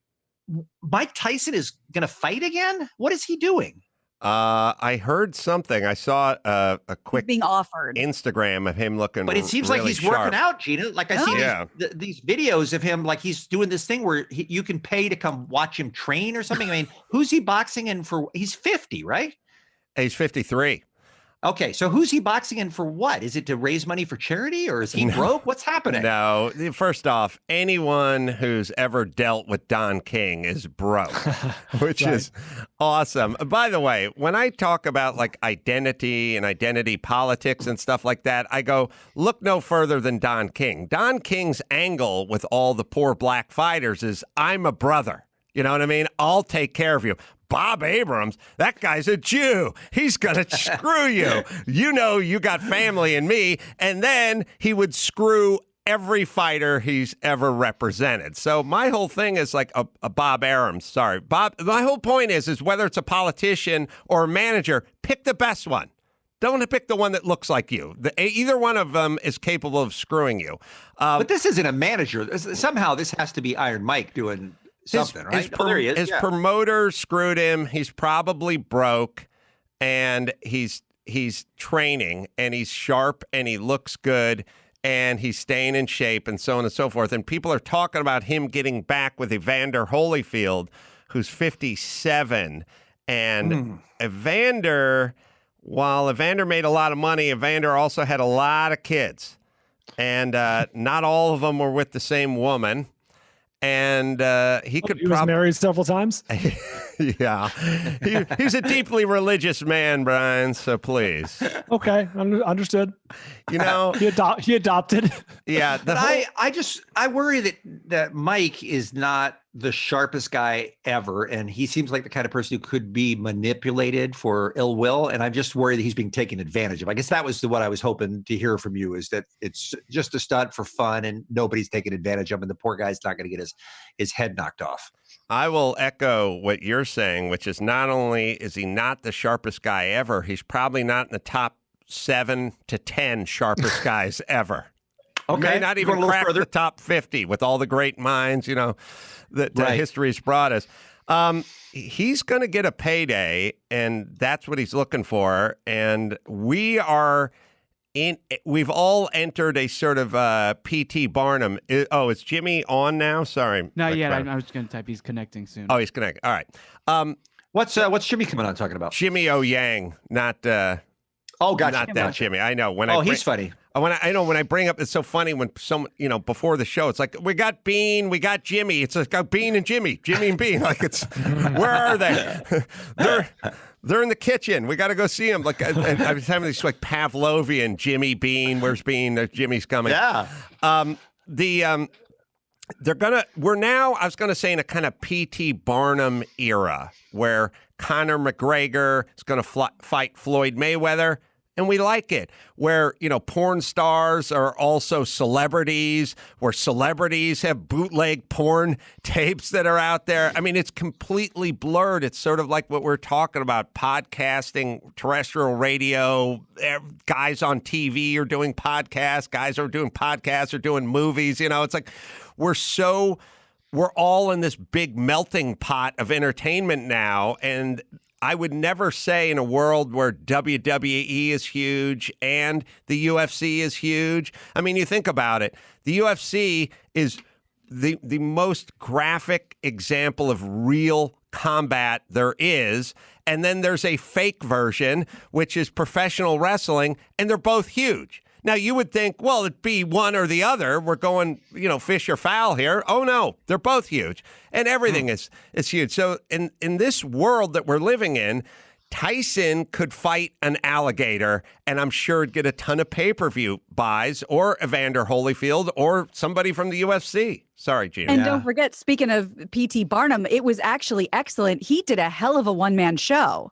Mike Tyson is going to fight again? What is he doing? I heard something. I saw a quick being offered Instagram of him looking, but it seems really like he's sharp. working out, Gina. Like I see these videos of him, like he's doing this thing where you can pay to come watch him train or something. I mean, who's he boxing in for? He's 50, right? He's 53. Okay, so who's he boxing in for what? Is it to raise money for charity or is he broke? What's happening? No, first off, anyone who's ever dealt with Don King is broke, which is awesome. By the way, when I talk about like identity and identity politics and stuff like that, I go, look no further than Don King. Don King's angle with all the poor black fighters is I'm a brother. You know what I mean? I'll take care of you. Bob Abrams, that guy's a Jew. He's going to screw you. You know you got family in me. And then he would screw every fighter he's ever represented. So my whole thing is like a Bob Abrams. Sorry. Bob. My whole point is whether it's a politician or a manager, pick the best one. Don't pick the one that looks like you. Either one of them is capable of screwing you. But this isn't a manager. Somehow this has to be Iron Mike doing something, right? There he is. His promoter screwed him. He's probably broke, and he's training, and he's sharp, and he looks good, and he's staying in shape, and so on and so forth. And people are talking about him getting back with Evander Holyfield, who's 57. And Evander, while Evander made a lot of money, Evander also had a lot of kids, and not all of them were with the same woman. And he could He was married several times. Yeah. He's a deeply religious man, Brian, so please. Okay, understood. You know, he adopted. Yeah. But I worry that Mike is not the sharpest guy ever, and he seems like the kind of person who could be manipulated for ill will, and I'm just worried that he's being taken advantage of. I guess that was what I was hoping to hear from you, is that it's just a stunt for fun and nobody's taking advantage of him, and the poor guy's not going to get his head knocked off. I will echo what you're saying, which is not only is he not the sharpest guy ever, he's probably not in the top 7 to 10 sharpest guys ever. Okay. May not even crack the top 50 with all the great minds, that history's brought us. He's going to get a payday, and that's what he's looking for. And we've all entered a sort of P.T. Barnum. Is Jimmy on now? Sorry. Not yet. I was just going to type. He's connecting soon. Oh, he's connecting. All right. What's Jimmy coming on talking about? Jimmy O Yang, not gotcha. Not that Jimmy. I know. He's funny. When I bring up, it's so funny when someone, before the show, it's like, we got Bean, we got Jimmy. It's like Bean and Jimmy and Bean. Like, it's, where are they? They're in the kitchen. We got to go see them. Like, I was having this like Pavlovian Jimmy Bean. Where's Bean? Jimmy's coming. Yeah. We're now, I was going to say, in a kind of P.T. Barnum era where Conor McGregor is going to fight Floyd Mayweather. And we like it, where, porn stars are also celebrities, where celebrities have bootleg porn tapes that are out there. I mean, it's completely blurred. It's sort of like what we're talking about, podcasting, terrestrial radio, guys on TV are doing podcasts, guys are doing podcasts or doing movies. It's like we're all in this big melting pot of entertainment now. And I would never say, in a world where WWE is huge and the UFC is huge. I mean, you think about it. The UFC is the most graphic example of real combat there is. And then there's a fake version, which is professional wrestling, and they're both huge. Now, you would think, well, it'd be one or the other. We're going, fish or fowl here. Oh, no, they're both huge. And everything is huge. So in this world that we're living in, Tyson could fight an alligator, and I'm sure it'd get a ton of pay-per-view buys, or Evander Holyfield, or somebody from the UFC. Sorry, Gina. And don't forget, speaking of P.T. Barnum, it was actually excellent. He did a hell of a one-man show.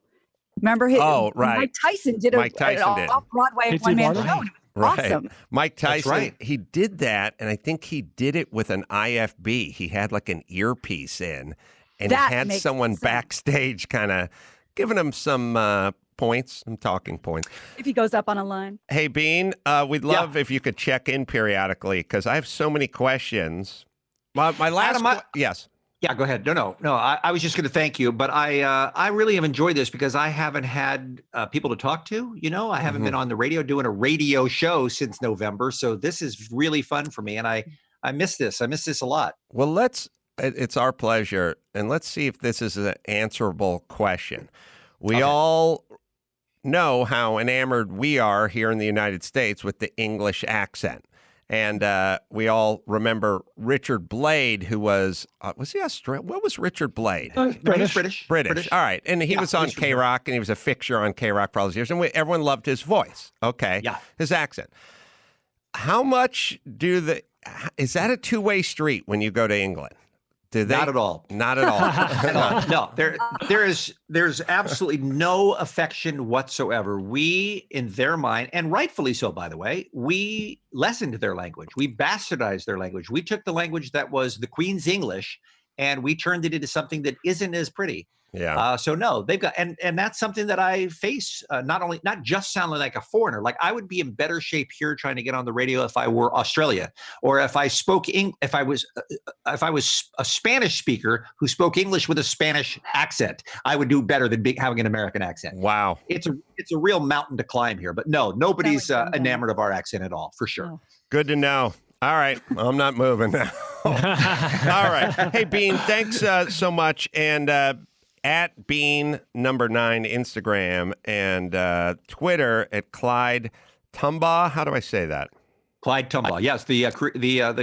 Remember? Mike Tyson did an off-Broadway one-man show. Right. Awesome. Mike Tyson, right. He did that, and I think he did it with an IFB. He had like an earpiece in, and he had someone backstage kind of giving him some points, some talking points. If he goes up on a line. Hey, Bean, we'd love if you could check in periodically, because I have so many questions. My last yes. Yeah, go ahead. No. I was just going to thank you, but I really have enjoyed this because I haven't had people to talk to. I haven't been on the radio doing a radio show since November, so this is really fun for me, and I miss this. I miss this a lot. Well, it's our pleasure, and let's see if this is an answerable question. We all know how enamored we are here in the United States with the English accent. And we all remember Richard Blade, who was he Australian? What was Richard Blade? British. All right. And he was on KROQ, and he was a fixture on KROQ for all those years. And everyone loved his voice. Okay. Yeah. His accent. How much is that a two-way street when you go to England? Not at all. Not at all. No, there's absolutely no affection whatsoever. We, in their mind, and rightfully so, by the way, we lessened their language. We bastardized their language. We took the language that was the Queen's English, and we turned it into something that isn't as pretty. Yeah. So no, they've got, and that's something that I face. Not just sounding like a foreigner. Like, I would be in better shape here trying to get on the radio if I were Australia, or if I spoke if I was a Spanish speaker who spoke English with a Spanish accent. I would do better than having an American accent. Wow. It's a real mountain to climb here. But no, nobody's enamored of our accent at all, for sure. Oh. Good to know. All right. I'm not moving now. All right. Hey, Bean, thanks so much. And at Bean #9 Instagram, and Twitter at Clyde Tumbaugh. How do I say that? Clyde Tombaugh, yes, the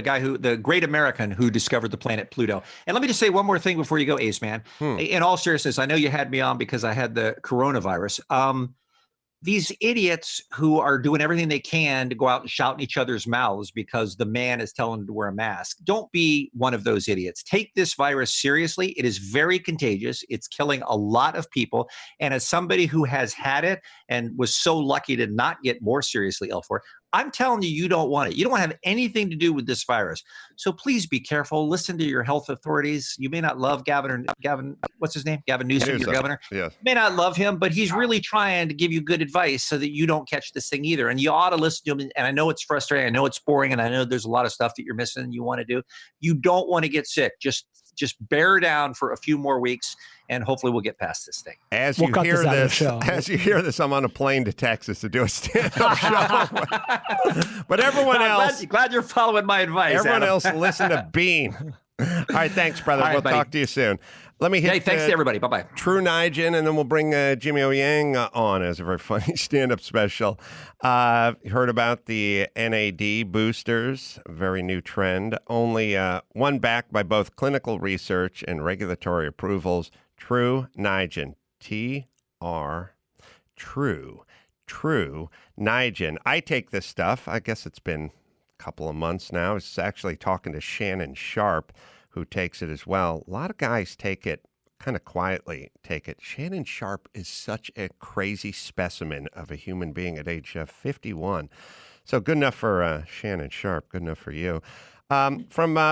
guy the great American who discovered the planet Pluto. And let me just say one more thing before you go, Ace Man. In all seriousness, I know you had me on because I had the coronavirus. These idiots who are doing everything they can to go out and shout in each other's mouths because the man is telling them to wear a mask. Don't be one of those idiots. Take this virus seriously. It is very contagious. It's killing a lot of people. And as somebody who has had it and was so lucky to not get more seriously ill for it, I'm telling you, you don't want it. You don't want to have anything to do with this virus. So please be careful. Listen to your health authorities. You may not love Gavin, what's his name? Gavin Newsom, your governor. Yes. You may not love him, but he's really trying to give you good advice so that you don't catch this thing either. And you ought to listen to him. And I know it's frustrating. I know it's boring. And I know there's a lot of stuff that you're missing and you want to do. You don't want to get sick. Just bear down for a few more weeks, and hopefully we'll get past this thing. As you hear this, I'm on a plane to Texas to do a stand-up show. But everyone else, glad you're following my advice. Everyone Adam. else, listen to Bean. All right, thanks, brother. We'll talk to you soon. Let me hit. Hey, thanks to everybody. Bye-bye. True Nigel, and then we'll bring Jimmy O Yang on as a very funny stand-up special. You heard about the NAD boosters, a very new trend. Only one backed by both clinical research and regulatory approvals. True Nigel, T-R, True Nigel. I take this stuff. I guess it's been a couple of months now. It's actually talking to Shannon Sharp, who takes it as well. A lot of guys take it, kind of quietly take it. Shannon Sharp is such a crazy specimen of a human being at age 51. So good enough for Shannon Sharp, good enough for you. From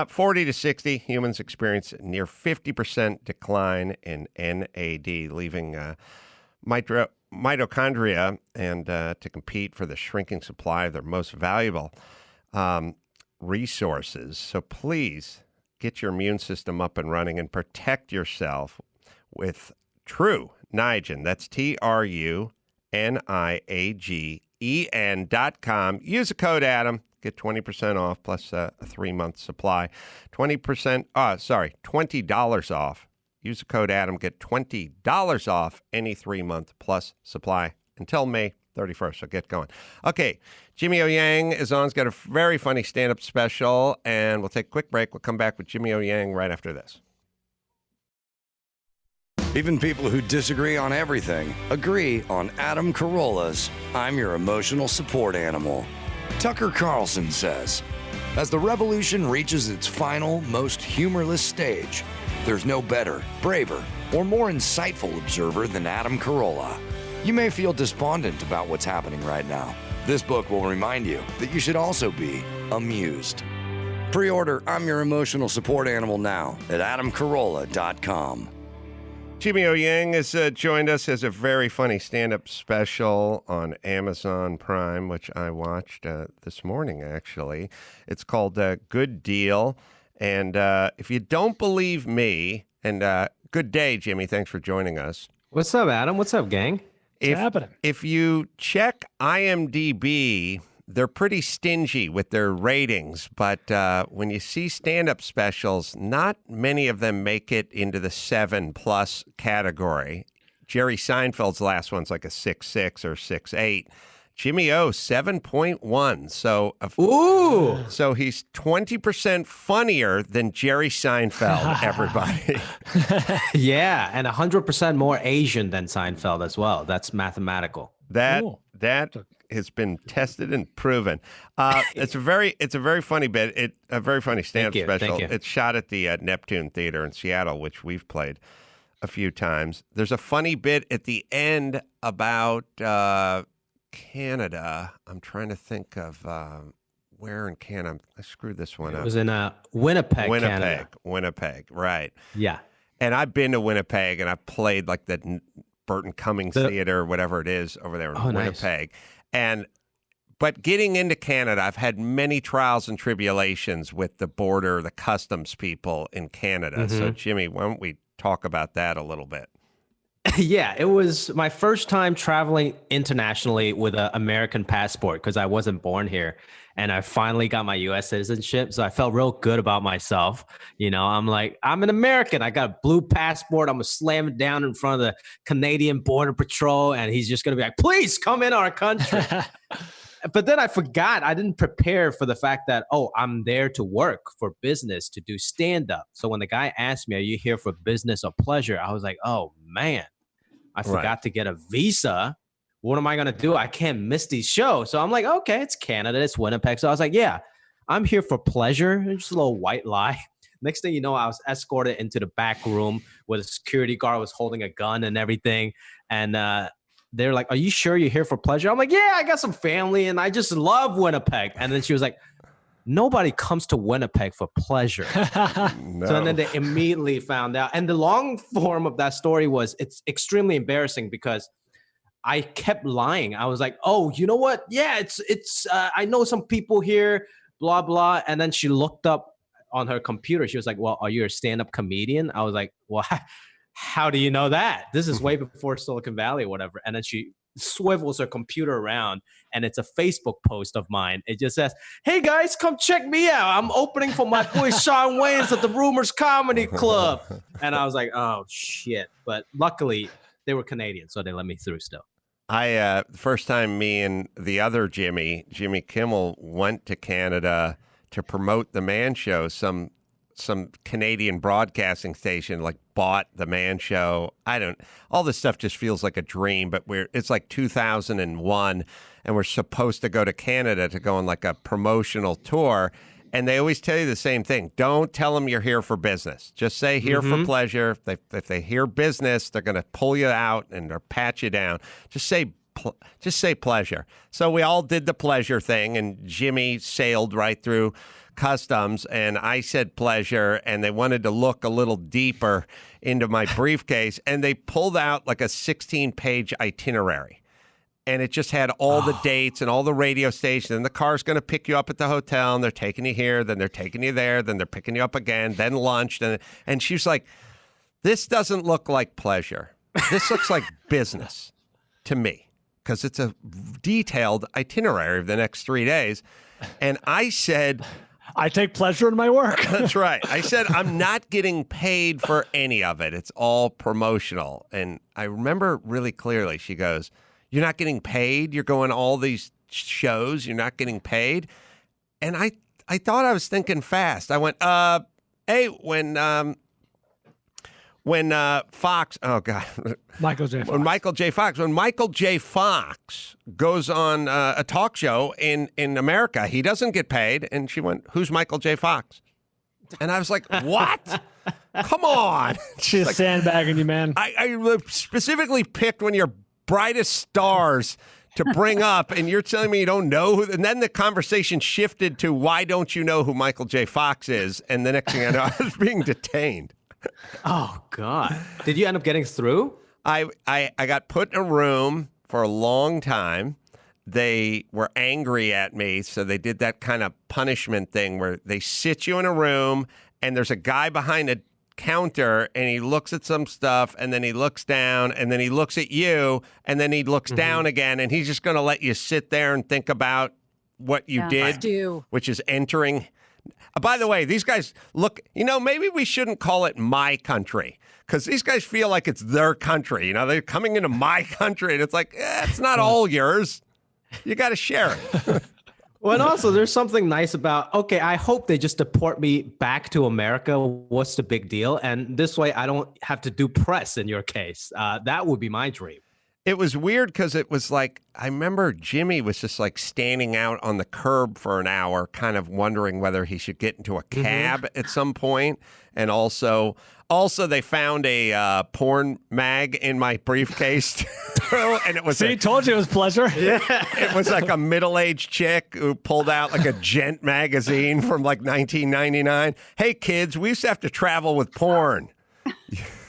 40 to 60, humans experience near 50% decline in NAD, leaving mitochondria and to compete for the shrinking supply of their most valuable resources. So please, get your immune system up and running and protect yourself with True Niagen. That's TRUNIAGEN.com. Use the code Adam. Get 20% off plus a 3-month supply. $20 off. Use the code Adam. Get $20 off any 3-month plus supply until May 31st. So get going. Okay, Jimmy O Yang is on. He's got a very funny stand-up special, and we'll take a quick break. We'll come back with Jimmy O Yang right after this. Even people who disagree on everything agree on Adam Carolla's I'm Your Emotional Support Animal. Tucker Carlson says, as the revolution reaches its final, most humorless stage, there's no better, braver, or more insightful observer than Adam Carolla. You may feel despondent about what's happening right now. This book will remind you that you should also be amused. Pre-order I'm Your Emotional Support Animal now at adamcarolla.com. Jimmy O Yang has joined us as a very funny stand-up special on Amazon Prime, which I watched this morning, actually. It's called Good Deal. And if you don't believe me, and good day, Jimmy. Thanks for joining us. What's up, Adam? What's up, gang? What's happening? If you check IMDb, they're pretty stingy with their ratings, but when you see stand-up specials, not many of them make it into the 7+ category. Jerry Seinfeld's last one's like a 6.6 or 6.8. Jimmy O, 7.1. So he's 20% funnier than Jerry Seinfeld, everybody. Yeah, and 100% more Asian than Seinfeld as well. That's mathematical. That has been tested and proven. It's a very funny bit. A very funny stand-up special. It's shot at the Neptune Theater in Seattle, which we've played a few times. There's a funny bit at the end about Canada. I'm trying to think of where in Canada. I screwed this one up. It was in Winnipeg, Canada. Winnipeg, right. Yeah. And I've been to Winnipeg, and I've played like the Burton Cummings Theater, or whatever it is, over there in Winnipeg. Nice. But getting into Canada, I've had many trials and tribulations with the border, the customs people in Canada. Mm-hmm. So, Jimmy, why don't we talk about that a little bit? Yeah, it was my first time traveling internationally with an American passport because I wasn't born here. And I finally got my U.S. citizenship. So I felt real good about myself. You know, I'm like, I'm an American. I got a blue passport. I'm going to slam it down in front of the Canadian Border Patrol. And he's just going to be like, please come in our country. But then I forgot. I didn't prepare for the fact that, I'm there to work for business, to do stand-up. So when the guy asked me, are you here for business or pleasure? I was like, oh, man, I forgot to get a visa. What am I going to do? I can't miss these shows. So I'm like, okay, it's Canada. It's Winnipeg. So I was like, yeah, I'm here for pleasure. Just a little white lie. Next thing you know, I was escorted into the back room where the security guard was holding a gun and everything. And they're like, are you sure you're here for pleasure? I'm like, yeah, I got some family and I just love Winnipeg. And then she was like, nobody comes to Winnipeg for pleasure. No. So then they immediately found out. And the long form of that story was, it's extremely embarrassing because I kept lying. I was like, oh, you know what? Yeah, it's I know some people here, blah, blah. And then she looked up on her computer. She was like, well, are you a stand-up comedian? I was like, well, how do you know that? This is way before Silicon Valley or whatever. And then she swivels her computer around and it's a Facebook post of mine. It just says, hey guys, come check me out. I'm opening for my boy Sean Wayans at the Rumors Comedy Club. And I was like, oh shit. But luckily they were Canadian, so they let me through still. The first time me and the other Jimmy Kimmel went to Canada to promote the Man Show, some Canadian broadcasting station like bought the Man Show. All this stuff just feels like a dream, but it's like 2001 and we're supposed to go to Canada to go on like a promotional tour. And they always tell you the same thing. Don't tell them you're here for business. Just say here for pleasure. If they hear business, they're going to pull you out and or pat you down. Just say pleasure. So we all did the pleasure thing, and Jimmy sailed right through customs, and I said pleasure, and they wanted to look a little deeper into my briefcase, and they pulled out like a 16-page itinerary. And it just had all the dates and all the radio stations. And the car's going to pick you up at the hotel, and they're taking you here, then they're taking you there, then they're picking you up again, then lunch. And she's like, this doesn't look like pleasure. This looks like business to me, because it's a detailed itinerary of the next 3 days. And I said, I take pleasure in my work. That's right. I said, I'm not getting paid for any of it. It's all promotional. And I remember really clearly, she goes, you're not getting paid? You're going to all these shows, you're not getting paid? And I thought I was thinking fast. I went, hey, when Fox, oh God. Michael J. Fox. When Michael J. Fox goes on a talk show in America, he doesn't get paid. And she went, who's Michael J. Fox? And I was like, what? Come on. She's like, sandbagging you, man. I specifically picked one of your brightest stars to bring up, and you're telling me you don't know who, and then the conversation shifted to why don't you know who Michael J. Fox is? And the next thing I know, I was being detained. Oh God. Did you end up getting through? I got put in a room for a long time. They were angry at me, so they did that kind of punishment thing where they sit you in a room and there's a guy behind a counter and he looks at some stuff and then he looks down and then he looks at you and then he looks down again, and he's just going to let you sit there and think about what you did, which is entering. By the way, these guys look, maybe we shouldn't call it my country, because these guys feel like it's their country. They're coming into my country and it's like, it's not all yours. You got to share it. Well, and also there's something nice about, okay, I hope they just deport me back to America. What's the big deal? And this way I don't have to do press in your case. That would be my dream. It was weird because it was like, I remember Jimmy was just like standing out on the curb for an hour, kind of wondering whether he should get into a cab at some point. And also they found a porn mag in my briefcase. And it was told you it was pleasure. Yeah. It was like a middle-aged chick who pulled out like a Gent magazine from like 1999. Hey kids, we used to have to travel with porn.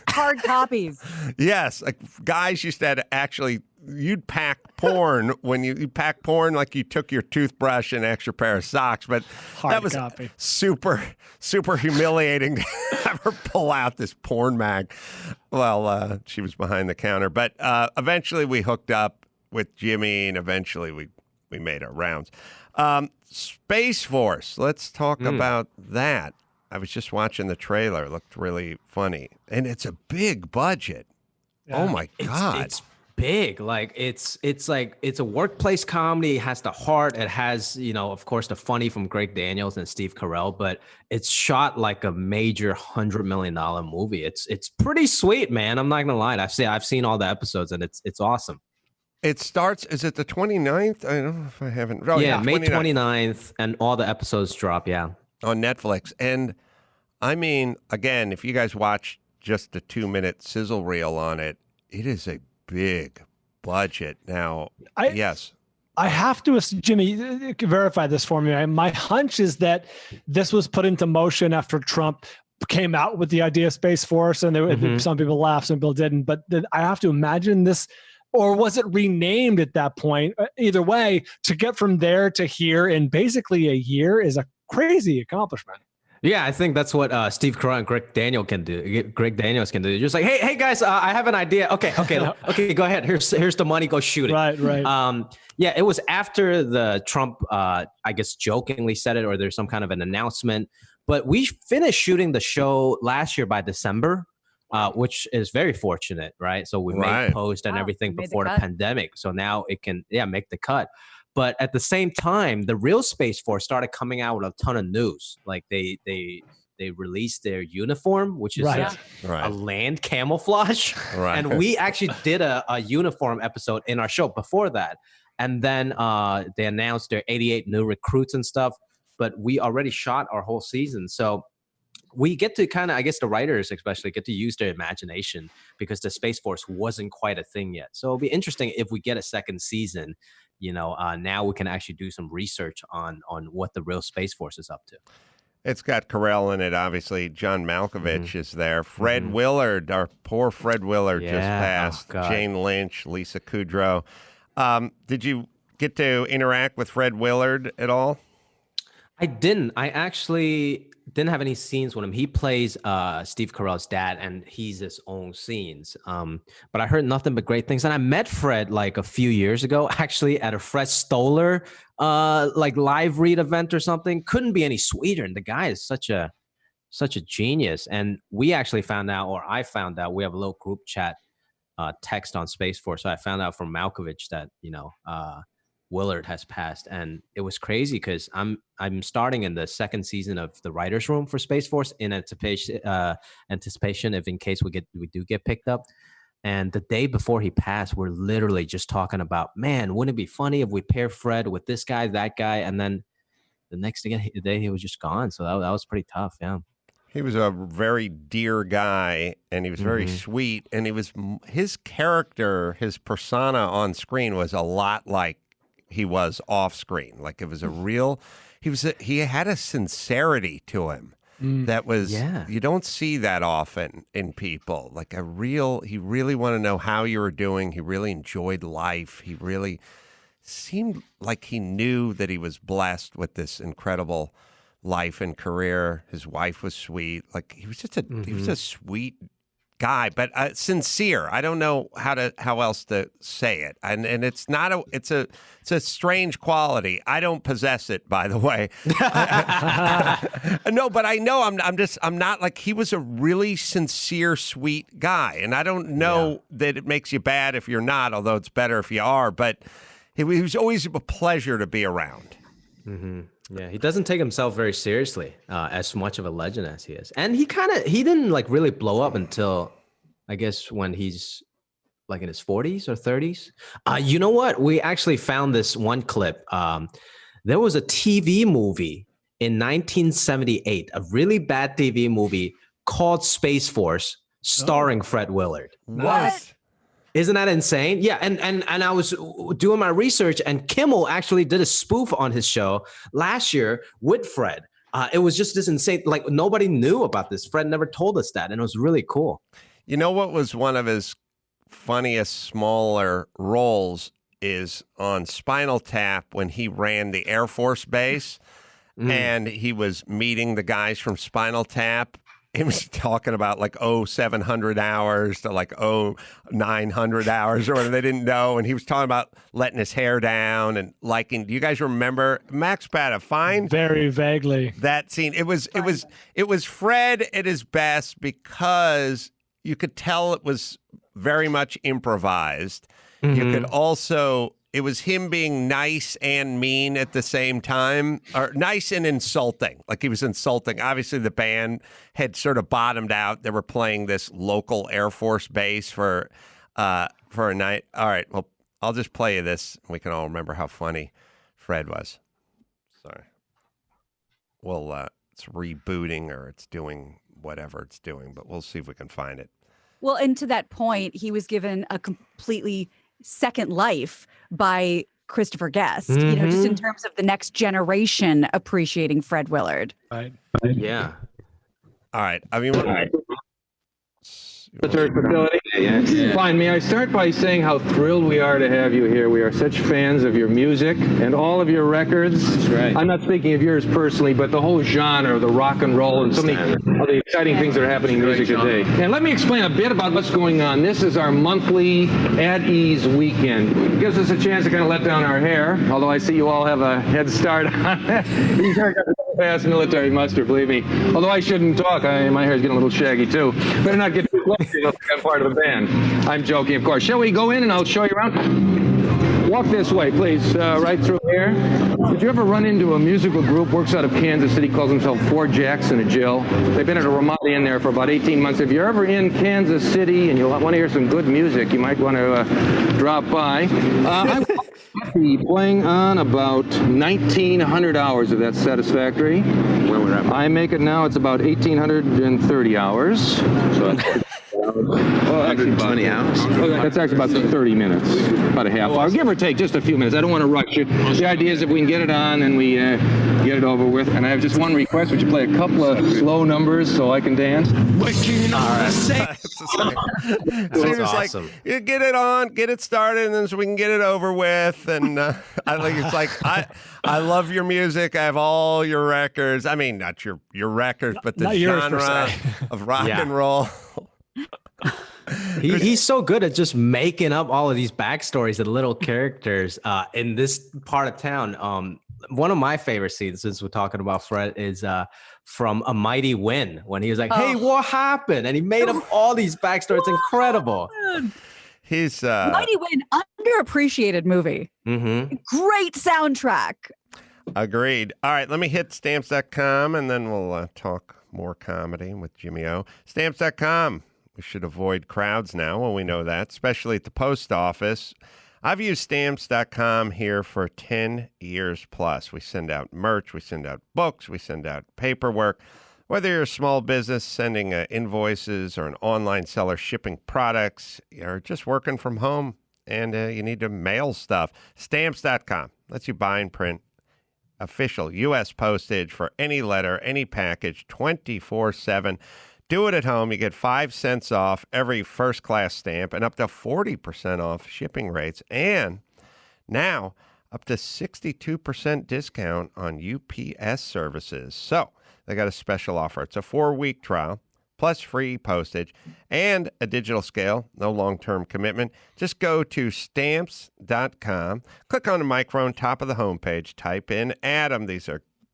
Hard copies. Yes, like guys used to have to actually, you'd pack porn when you pack porn like you took your toothbrush and an extra pair of socks, but that was super, super humiliating to have her pull out this porn mag. Well, she was behind the counter, but eventually we hooked up with Jimmy, and eventually we made our rounds. Spaceforce, let's talk about that. I was just watching the trailer. It looked really funny. And it's a big budget. Yeah. Oh, my God. It's big. Like it's a workplace comedy. It has the heart. It has, of course, the funny from Greg Daniels and Steve Carell, but it's shot like a major $100 million movie. It's pretty sweet, man. I'm not gonna lie. I've seen all the episodes, and it's awesome. It starts, is it the 29th? I don't know if I haven't. Oh, yeah, May 29th, and all the episodes drop, on Netflix. And I mean, again, if you guys watch just a 2-minute sizzle reel on it, it is a big budget. Now, yes. I have to, Jimmy, verify this for me. My hunch is that this was put into motion after Trump came out with the idea of Space Force, and some people laughed, some people didn't. But I have to imagine this. Or was it renamed at that point? Either way, to get from there to here in basically a year is a crazy accomplishment. Yeah, I think that's what Steve Carell and Greg Daniels can do. They're just like, hey guys, I have an idea. Okay, go ahead. Here's the money. Go shoot it. Right. Yeah, it was after the Trump, I guess, jokingly said it, or there's some kind of an announcement. But we finished shooting the show last year by December. Which is very fortunate, right? So we made post and everything before the pandemic. So now it can, make the cut. But at the same time, the real Space Force started coming out with a ton of news. Like they released their uniform, which is a land camouflage. Right. And we actually did a uniform episode in our show before that. And then they announced their 88 new recruits and stuff. But we already shot our whole season. So we get to kind of, I guess the writers especially get to use their imagination because the Space Force wasn't quite a thing yet. So it'll be interesting if we get a second season, now we can actually do some research on what the real Space Force is up to. It's got Carell in it, obviously. John Malkovich is there. Fred Willard, our poor Fred Willard just passed. Jane Lynch, Lisa Kudrow. Did you get to interact with Fred Willard at all? I didn't. I actually didn't have any scenes with him. He plays Steve Carell's dad, and he's his own scenes. But I heard nothing but great things. And I met Fred like a few years ago, actually at a Fred Stoller like live read event or something. Couldn't be any sweeter. And the guy is such a genius. And we actually found out, or I found out, we have a little group chat text on Space Force. So I found out from Malkovich that Willard has passed, and it was crazy because I'm starting in the second season of the writers' room for Space Force in anticipation if in case we do get picked up. And the day before he passed, we're literally just talking about, man, wouldn't it be funny if we pair Fred with this guy, that guy, and then the next day he was just gone. So that was pretty tough. Yeah. He was a very dear guy, and he was very sweet, and his character, his persona on screen was a lot like he was off screen. Like it was he had a sincerity to him that was, you don't see that often in people. Like he really wanted to know how you were doing. He really enjoyed life. He really seemed like he knew that he was blessed with this incredible life and career. His wife was sweet. Like he was just he was a sweet guy, but sincere. I don't know how else to say it, and it's a strange quality. I don't possess it, by the way. No, but I know I'm not like, he was a really sincere, sweet guy, and I don't know that it makes you bad if you're not, although it's better if you are. But he was always a pleasure to be around. Yeah, he doesn't take himself very seriously, as much of a legend as he is. And he didn't like really blow up until, I guess, when he's like in his 40s or 30s. You know what? We actually found this one clip. There was a TV movie in 1978, a really bad TV movie called Space Force, starring Fred Willard. What? Isn't that insane? Yeah, and I was doing my research, and Kimmel actually did a spoof on his show last year with Fred. It was just this insane, like nobody knew about this. Fred never told us that, and it was really cool. You know what was one of his funniest smaller roles is on Spinal Tap when he ran the Air Force Base, and he was meeting the guys from Spinal Tap. He was talking about like 700 hours to like 900 hours or whatever. They didn't know. And he was talking about letting his hair down and liking. Do you guys remember Max Bada? Fine. Very vaguely. That scene. It was Fred at his best because you could tell it was very much improvised. You could also, it was him being nice and mean at the same time, or nice and insulting. Like he was insulting. Obviously, the band had sort of bottomed out. They were playing this local Air Force base for a night. All right, well, I'll just play you this. We can all remember how funny Fred was. Sorry. Well, it's rebooting or it's doing whatever it's doing, but we'll see if we can find it. Well, and to that point, he was given a completely second life by Christopher Guest, you know, just in terms of the next generation appreciating Fred Willard. Right. Yeah. All right. I mean, facility. Fine. May I start by saying how thrilled we are to have you here. We are such fans of your music and all of your records. That's right. I'm not speaking of yours personally, but the whole genre of the rock and roll and so many of the exciting things that are happening in music today. And let me explain a bit about what's going on. This is our monthly At Ease weekend. It gives us a chance to kind of let down our hair, although I see you all have a head start on that. These haircuts are past military muster, believe me. Although I shouldn't talk. My hair's getting a little shaggy too. Better not get too close. I'm part of the band. I'm joking, of course. Shall we go in and I'll show you around? Walk this way, please. Right through here. Did you ever run into a musical group, works out of Kansas City, calls themselves Four Jacks and a Jill? They've been at a Ramada Inn there for about 18 months. If you're ever in Kansas City and you want to hear some good music, you might want to drop by. I will be playing on about 1,900 hours, if that's satisfactory. I make it now, it's about 1,830 hours. So 120 hours? That's actually about 30 minutes, about a half hour, give or take, just a few minutes. I don't want to rush you. The idea is if we can get it on and we get it over with. And I have just one request. Would you play a couple of slow numbers so I can dance? So he was awesome. Like, you get it on, get it started, and then so we can get it over with. And I think it's like, I love your music. I have all your records. I mean, not your records, but the genre of rock and roll. He's so good at just making up all of these backstories and little characters in this part of town. One of my favorite scenes, since we're talking about Fred, is from A Mighty Wind, when he was like, hey, what happened? And he made up all these backstories. It's incredible. He's Mighty Wind, underappreciated movie. Great soundtrack. Agreed. All right, let me hit stamps.com and then we'll talk more comedy with Jimmy O. Stamps.com. We should avoid crowds now. Well, we know that, especially at the post office. I've used stamps.com here for 10 years plus. We send out merch, we send out books, we send out paperwork. Whether you're a small business sending invoices or an online seller shipping products or just working from home and you need to mail stuff, stamps.com lets you buy and print official U.S. postage for any letter, any package, 24/7. Do it at home. You get 5 cents off every first-class stamp and up to 40% off shipping rates. And now up to 62% discount on UPS services. So they got a special offer. It's a 4-week trial plus free postage and a digital scale. No long-term commitment. Just go to stamps.com. Click on the microphone, top of the homepage. Type in Adam. These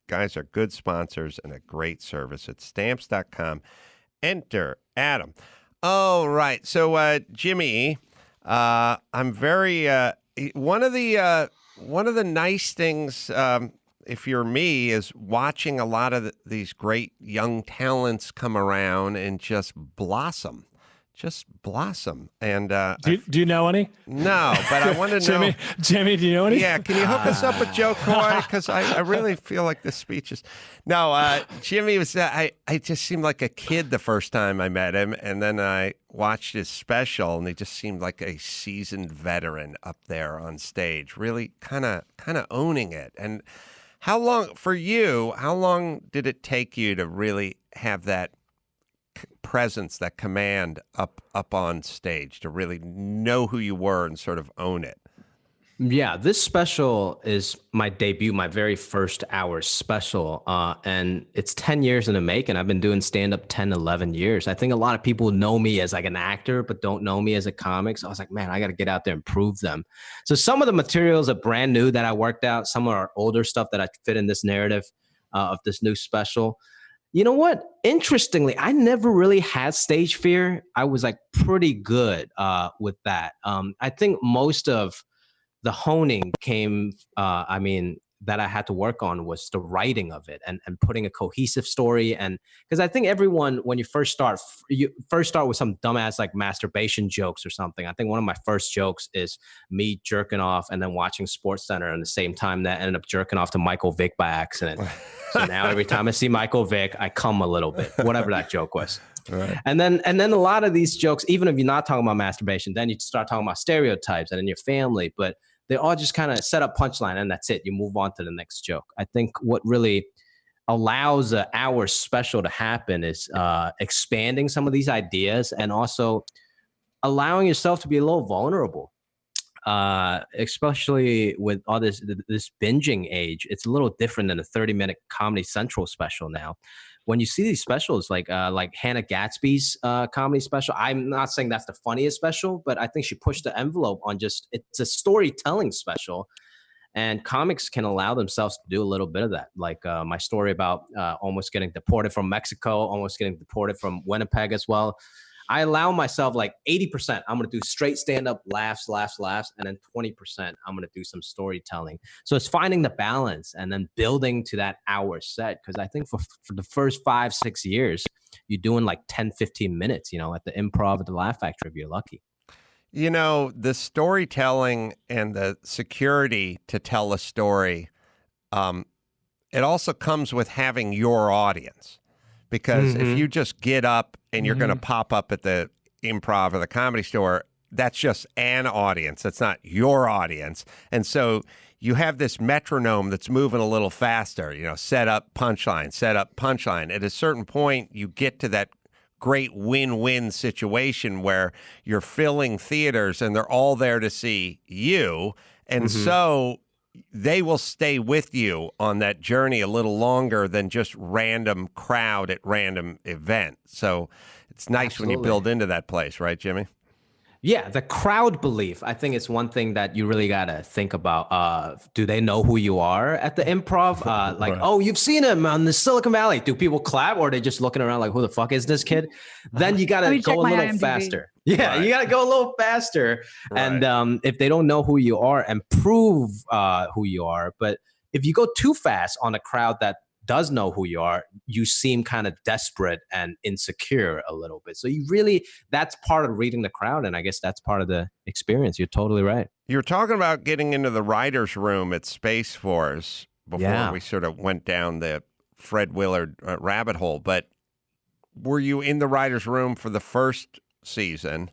guys are good sponsors and a great service at stamps.com. Enter Adam. All right. So, Jimmy, I'm very one of the nice things, if you're me, is watching a lot of these great young talents come around and just blossom. And do you know any? No, but I want to know. Jimmy, do you know any? Yeah, can you hook us up with Joe Coy? Because I really feel like this speech is. No, Jimmy was. I just seemed like a kid the first time I met him, and then I watched his special, and he just seemed like a seasoned veteran up there on stage, really kind of owning it. And how long did it take you to really have that presence, that command up on stage, to really know who you were and sort of own it? Yeah, this special is my debut, my very first hour special. And it's 10 years in the making. I've been doing stand-up 10, 11 years. I think a lot of people know me as like an actor, but don't know me as a comic. So I was like, man, I got to get out there and prove them. So some of the materials are brand new that I worked out. Some are older stuff that I fit in this narrative of this new special. You know what? Interestingly, I never really had stage fear. I was like pretty good with that. I think most of the honing came, that I had to work on was the writing of it and putting a cohesive story. And because I think everyone, when you first start with some dumbass like masturbation jokes or something. I think one of my first jokes is me jerking off and then watching SportsCenter at the same time that ended up jerking off to Michael Vick by accident. So now every time I see Michael Vick, I come a little bit, whatever that joke was. Right. And then a lot of these jokes, even if you're not talking about masturbation, then you start talking about stereotypes and then your family, but they all just kind of set up punchline and that's it. You move on to the next joke. I think what really allows an hour special to happen is expanding some of these ideas and also allowing yourself to be a little vulnerable, especially with all this binging age. It's a little different than a 30-minute Comedy Central special now. When you see these specials like Hannah Gadsby's comedy special, I'm not saying that's the funniest special, but I think she pushed the envelope on it's a storytelling special. And comics can allow themselves to do a little bit of that. Like my story about almost getting deported from Mexico, almost getting deported from Winnipeg as well. I allow myself like 80%, I'm going to do straight stand-up, laughs, and then 20%, I'm going to do some storytelling. So it's finding the balance and then building to that hour set. Because I think for the first 5-6 years, you're doing like 10, 15 minutes, at the Improv at the Laugh Factory if you're lucky. The storytelling and the security to tell a story, it also comes with having your audience. Because if you just get up and you're going to pop up at the Improv or the Comedy Store, that's just an audience. That's not your audience. And so you have this metronome that's moving a little faster, set up, punchline, set up, punchline. At a certain point, you get to that great win-win situation where you're filling theaters and they're all there to see you. And so they will stay with you on that journey a little longer than just random crowd at random event. So it's nice when you build into that place, right, Jimmy? Yeah, the crowd belief, I think it's one thing that you really got to think about. Do they know who you are at the Improv? Oh, you've seen him on the Silicon Valley. Do people clap or are they just looking around like, who the fuck is this kid? Then you got to go a little faster. Yeah, right. You got to go a little faster. Right. And if they don't know who you are and prove who you are, but if you go too fast on a crowd that does know who you are, you seem kind of desperate and insecure a little bit. So that's part of reading the crowd. And I guess that's part of the experience. You're totally right. You're talking about getting into the writer's room at Spaceforce before we sort of went down the Fred Willard rabbit hole. But were you in the writer's room for the first season?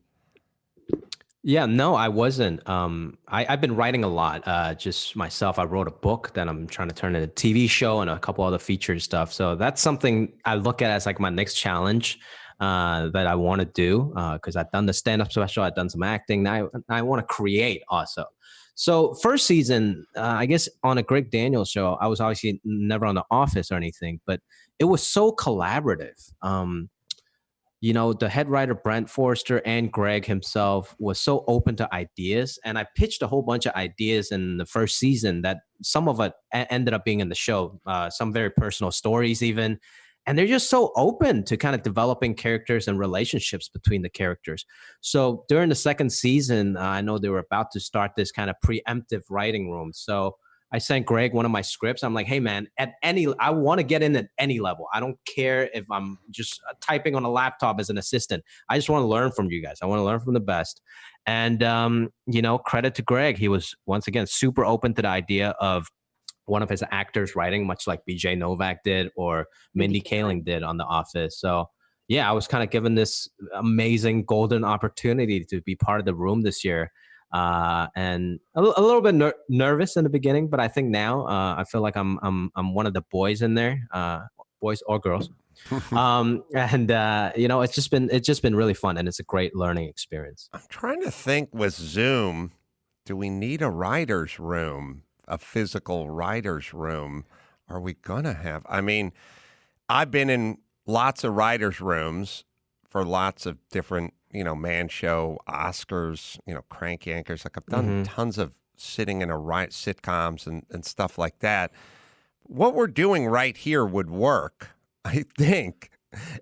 Yeah, no, I wasn't. I've been writing a lot, just myself. I wrote a book that I'm trying to turn into a TV show and a couple other featured stuff. So that's something I look at as like my next challenge that I want to do because I've done the stand-up special, I've done some acting. Now I want to create also. So first season, I guess on a Greg Daniels show, I was obviously never on The Office or anything, but it was so collaborative. The head writer, Brent Forrester, and Greg himself was so open to ideas. And I pitched a whole bunch of ideas in the first season that some of it ended up being in the show, some very personal stories even. And they're just so open to kind of developing characters and relationships between the characters. So during the second season, I know they were about to start this kind of preemptive writing room. So I sent Greg one of my scripts. I'm like, hey, man, I want to get in at any level. I don't care if I'm just typing on a laptop as an assistant. I just want to learn from you guys. I want to learn from the best. And, credit to Greg. He was, once again, super open to the idea of one of his actors writing, much like BJ Novak did or Mindy Kaling did on The Office. So, yeah, I was kind of given this amazing golden opportunity to be part of the room this year. And a little bit nervous in the beginning, but I think now I feel like I'm one of the boys in there, boys or girls. It's just been really fun, and it's a great learning experience. I'm trying to think with Zoom, do we need a writer's room, a physical writer's room? Are we gonna have? I mean, I've been in lots of writer's rooms for lots of different Man Show, Oscars, Crank Yankers. Like I've done tons of sitting in sitcoms and stuff like that. What we're doing right here would work. I think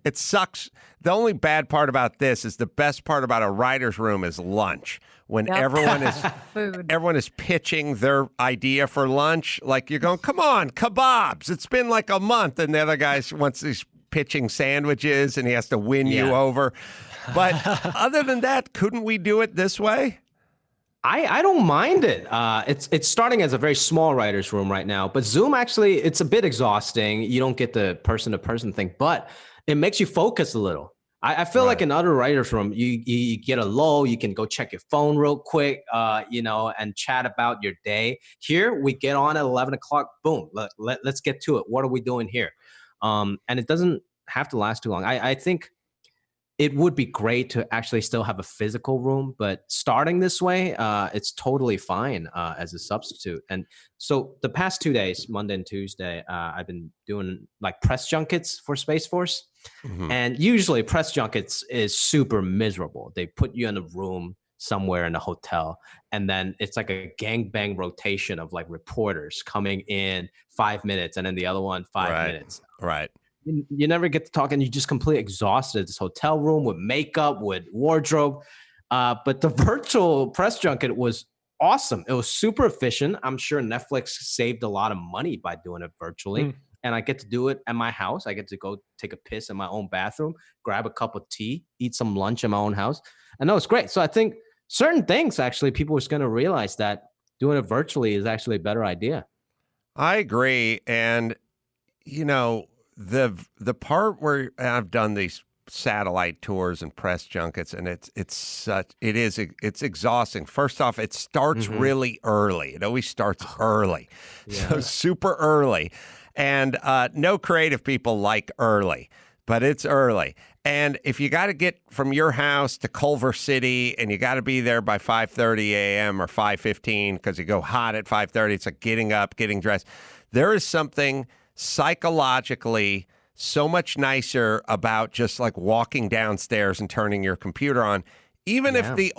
it sucks. The only bad part about this is the best part about a writer's room is lunch. When everyone is pitching their idea for lunch, like you're going, come on, kebabs. It's been like a month, and the other guy wants these pitching sandwiches, and he has to win you over. But other than that, couldn't we do it this way? I don't mind it. It's starting as a very small writer's room right now, but Zoom actually, it's a bit exhausting. You don't get the person-to-person thing, but it makes you focus a little. I feel like in other writers' room, you get a lull, you can go check your phone real quick, and chat about your day. Here, we get on at 11 o'clock, boom, let's get to it. What are we doing here? And it doesn't have to last too long. I think it would be great to actually still have a physical room, but starting this way, it's totally fine as a substitute. And so the past 2 days, Monday and Tuesday, I've been doing like press junkets for Spaceforce. Mm-hmm. And usually press junkets is super miserable. They put you in a room somewhere in a hotel, and then it's like a gangbang rotation of like reporters coming in 5 minutes and then the other one 5 minutes. Right. You never get to talk, and you're just completely exhausted. This hotel room with makeup, with wardrobe. But the virtual press junket was awesome. It was super efficient. I'm sure Netflix saved a lot of money by doing it virtually. And I get to do it at my house. I get to go take a piss in my own bathroom, grab a cup of tea, eat some lunch in my own house. And that was great. So I think certain things, actually, people are going to realize that doing it virtually is actually a better idea. I agree. And, the part where I've done these satellite tours and press junkets, and it's exhausting. First off, it starts really early. It always starts early, so super early. And no creative people like early, but it's early. And if you got to get from your house to Culver City and you got to be there by 5:30 a.m. or 5:15 because you go hot at 5:30, it's like getting up, getting dressed. There is something psychologically so much nicer about just like walking downstairs and turning your computer on, even if the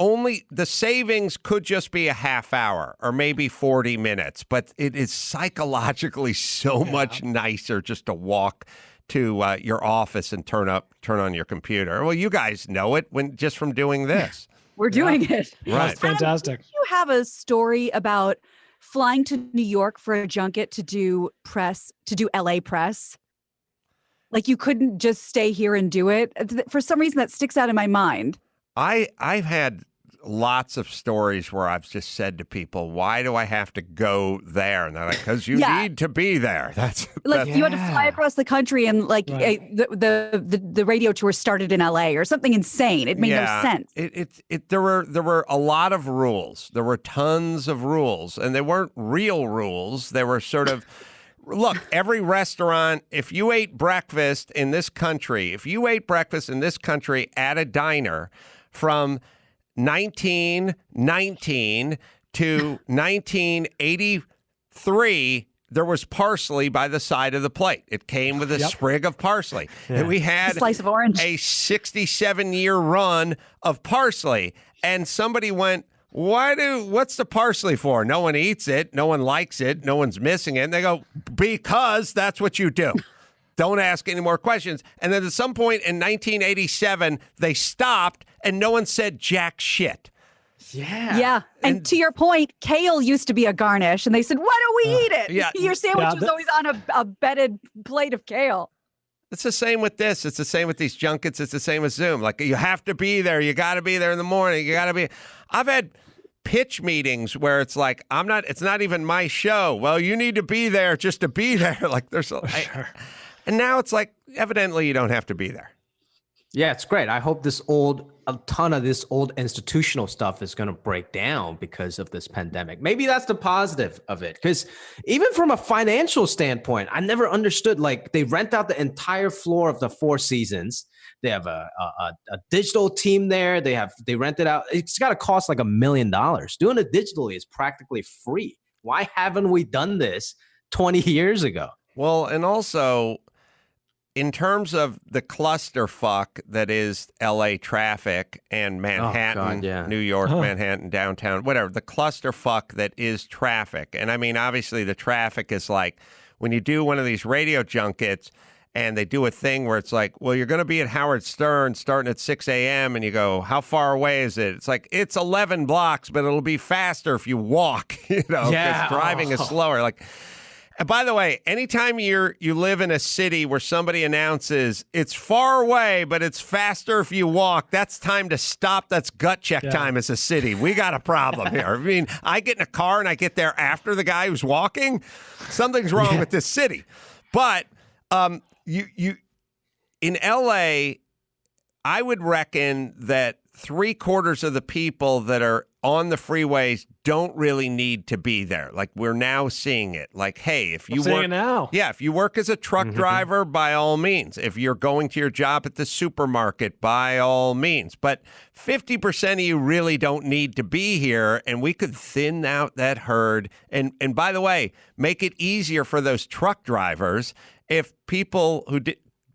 savings could just be a half hour or maybe 40 minutes, but it is psychologically so much nicer just to walk to your office and turn on your computer. Well, you guys know it just from doing this. We're doing it. Right. That's fantastic. You have a story about flying to New York for a junket to do LA press. Like you couldn't just stay here and do it. For some reason that sticks out in my mind. I've had lots of stories where I've just said to people, why do I have to go there? And they're like, because you need to be there. You had to fly across the country and the radio tour started in LA or something insane. It made no sense. There were a lot of rules. There were tons of rules, and they weren't real rules. They were sort of, look, every restaurant, if you ate breakfast in this country at a diner from 1919 to 1983, there was parsley by the side of the plate. It came with a sprig of parsley. And we had a slice of orange. A 67-year run of parsley. And somebody went, what's the parsley for? No one eats it. No one likes it. No one's missing it. And they go, because that's what you do. Don't ask any more questions. And then at some point in 1987, they stopped and no one said jack shit. Yeah. And to your point, kale used to be a garnish. And they said, why don't we eat it? Yeah. Your sandwich was always on a bedded plate of kale. It's the same with this. It's the same with these junkets. It's the same with Zoom. Like, you have to be there. You got to be there in the morning. You got to be. I've had pitch meetings where it's like, it's not even my show. Well, you need to be there just to be there. Like, and now it's like, evidently you don't have to be there. Yeah, it's great. I hope a ton of this old institutional stuff is going to break down because of this pandemic. Maybe that's the positive of it. Because even from a financial standpoint, I never understood, like, they rent out the entire floor of the Four Seasons. They have a digital team there. They rent it out. It's got to cost like $1 million. Doing it digitally is practically free. Why haven't we done this 20 years ago? Well, and also, in terms of the clusterfuck that is LA traffic and Manhattan, New York, Manhattan, downtown, whatever, the clusterfuck that is traffic. And I mean, obviously the traffic is like when you do one of these radio junkets and they do a thing where it's like, well, you're going to be at Howard Stern starting at 6 a.m. And you go, how far away is it? It's like, it's 11 blocks, but it'll be faster if you walk, because driving is slower. Like, and by the way, anytime you live in a city where somebody announces it's far away, but it's faster if you walk, that's time to stop. That's gut check time as a city. We got a problem here. I mean, I get in a car and I get there after the guy who's walking. Something's wrong with this city. But you in LA, I would reckon that 3/4 of the people that are on the freeways don't really need to be there. Like, we're now seeing it. Like, hey, if you work now. Yeah, if you work as a truck driver, by all means. If you're going to your job at the supermarket, by all means. But 50% of you really don't need to be here, and we could thin out that herd. And by the way, make it easier for those truck drivers if people who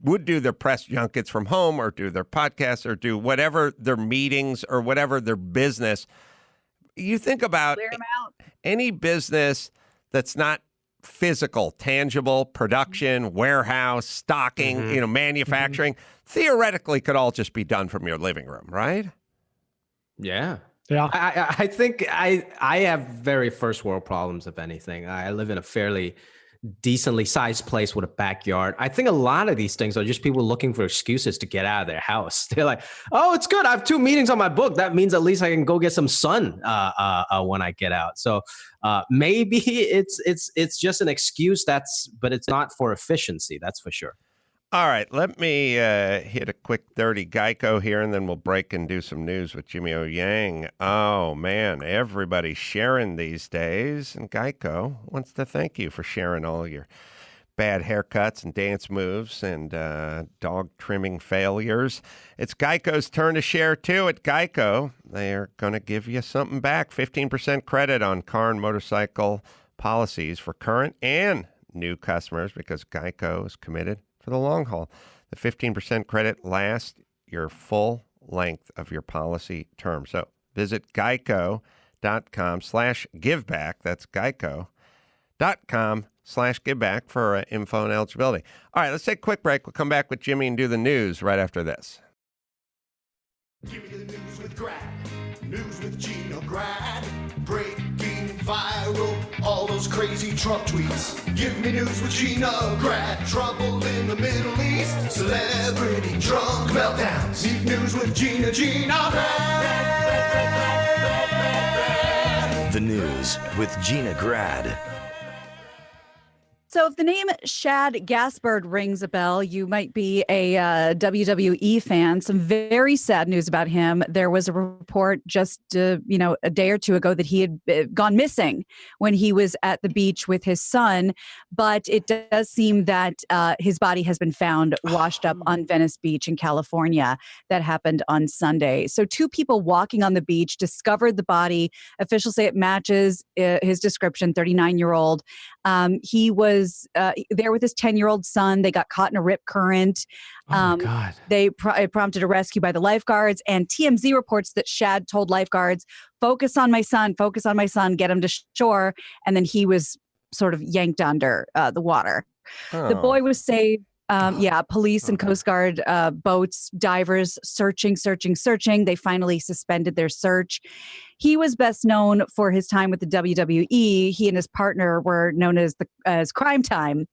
would do their press junkets from home or do their podcasts or do whatever their meetings or whatever their business. You think about any business that's not physical, tangible, production, warehouse, stocking, manufacturing, theoretically could all just be done from your living room, right? Yeah. Yeah. I think I have very first world problems, if anything. I live in a fairly decently sized place with a backyard. I think a lot of these things are just people looking for excuses to get out of their house. They're like, oh, it's good. I have 2 meetings on my book. That means at least I can go get some sun when I get out. So maybe it's just an excuse, but it's not for efficiency. That's for sure. All right, let me hit a quick dirty Geico here, and then we'll break and do some news with Jimmy O. Yang. Oh, man, everybody's sharing these days, and Geico wants to thank you for sharing all your bad haircuts and dance moves and dog trimming failures. It's Geico's turn to share, too. At Geico, they're going to give you something back, 15% credit on car and motorcycle policies for current and new customers, because Geico is committed for the long haul. The 15% credit lasts your full length of your policy term. So visit geico.com/giveback. That's geico.com/giveback for info and eligibility. All right, let's take a quick break. We'll come back with Jimmy and do the news right after this. Give me the news with Grad. News with Gina Grad. Breaking viral, all those crazy Trump tweets. Give me news with Gina Grad. Trouble in the Middle East. Celebrity drunk meltdowns. Need news with Gina Grad. The news with Gina Grad. So if the name Shad Gaspard rings a bell, you might be a WWE fan. Some very sad news about him. There was a report just a day or two ago that he had gone missing when he was at the beach with his son. But it does seem that his body has been found washed up on Venice Beach in California. That happened on Sunday. So 2 people walking on the beach discovered the body. Officials say it matches his description, 39-year-old. He was there with his 10-year-old son. They got caught in a rip current. Oh my God. It prompted a rescue by the lifeguards, and TMZ reports that Shad told lifeguards, focus on my son, get him to shore. And then he was sort of yanked under the water. Oh. The boy was saved. Police and Coast Guard boats, divers searching. They finally suspended their search. He was best known for his time with the WWE. He and his partner were known as Crime Time.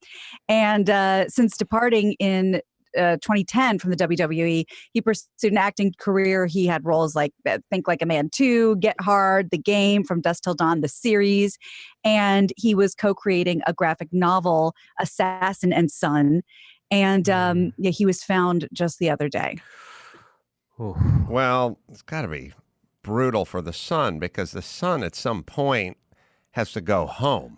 And since departing in 2010 from the WWE, he pursued an acting career. He had roles like Think Like a Man 2, Get Hard, The Game, From Dusk Till Dawn, the series. And he was co-creating a graphic novel, Assassin and Son. And he was found just the other day. Well, it's got to be brutal for the son, because the son at some point has to go home.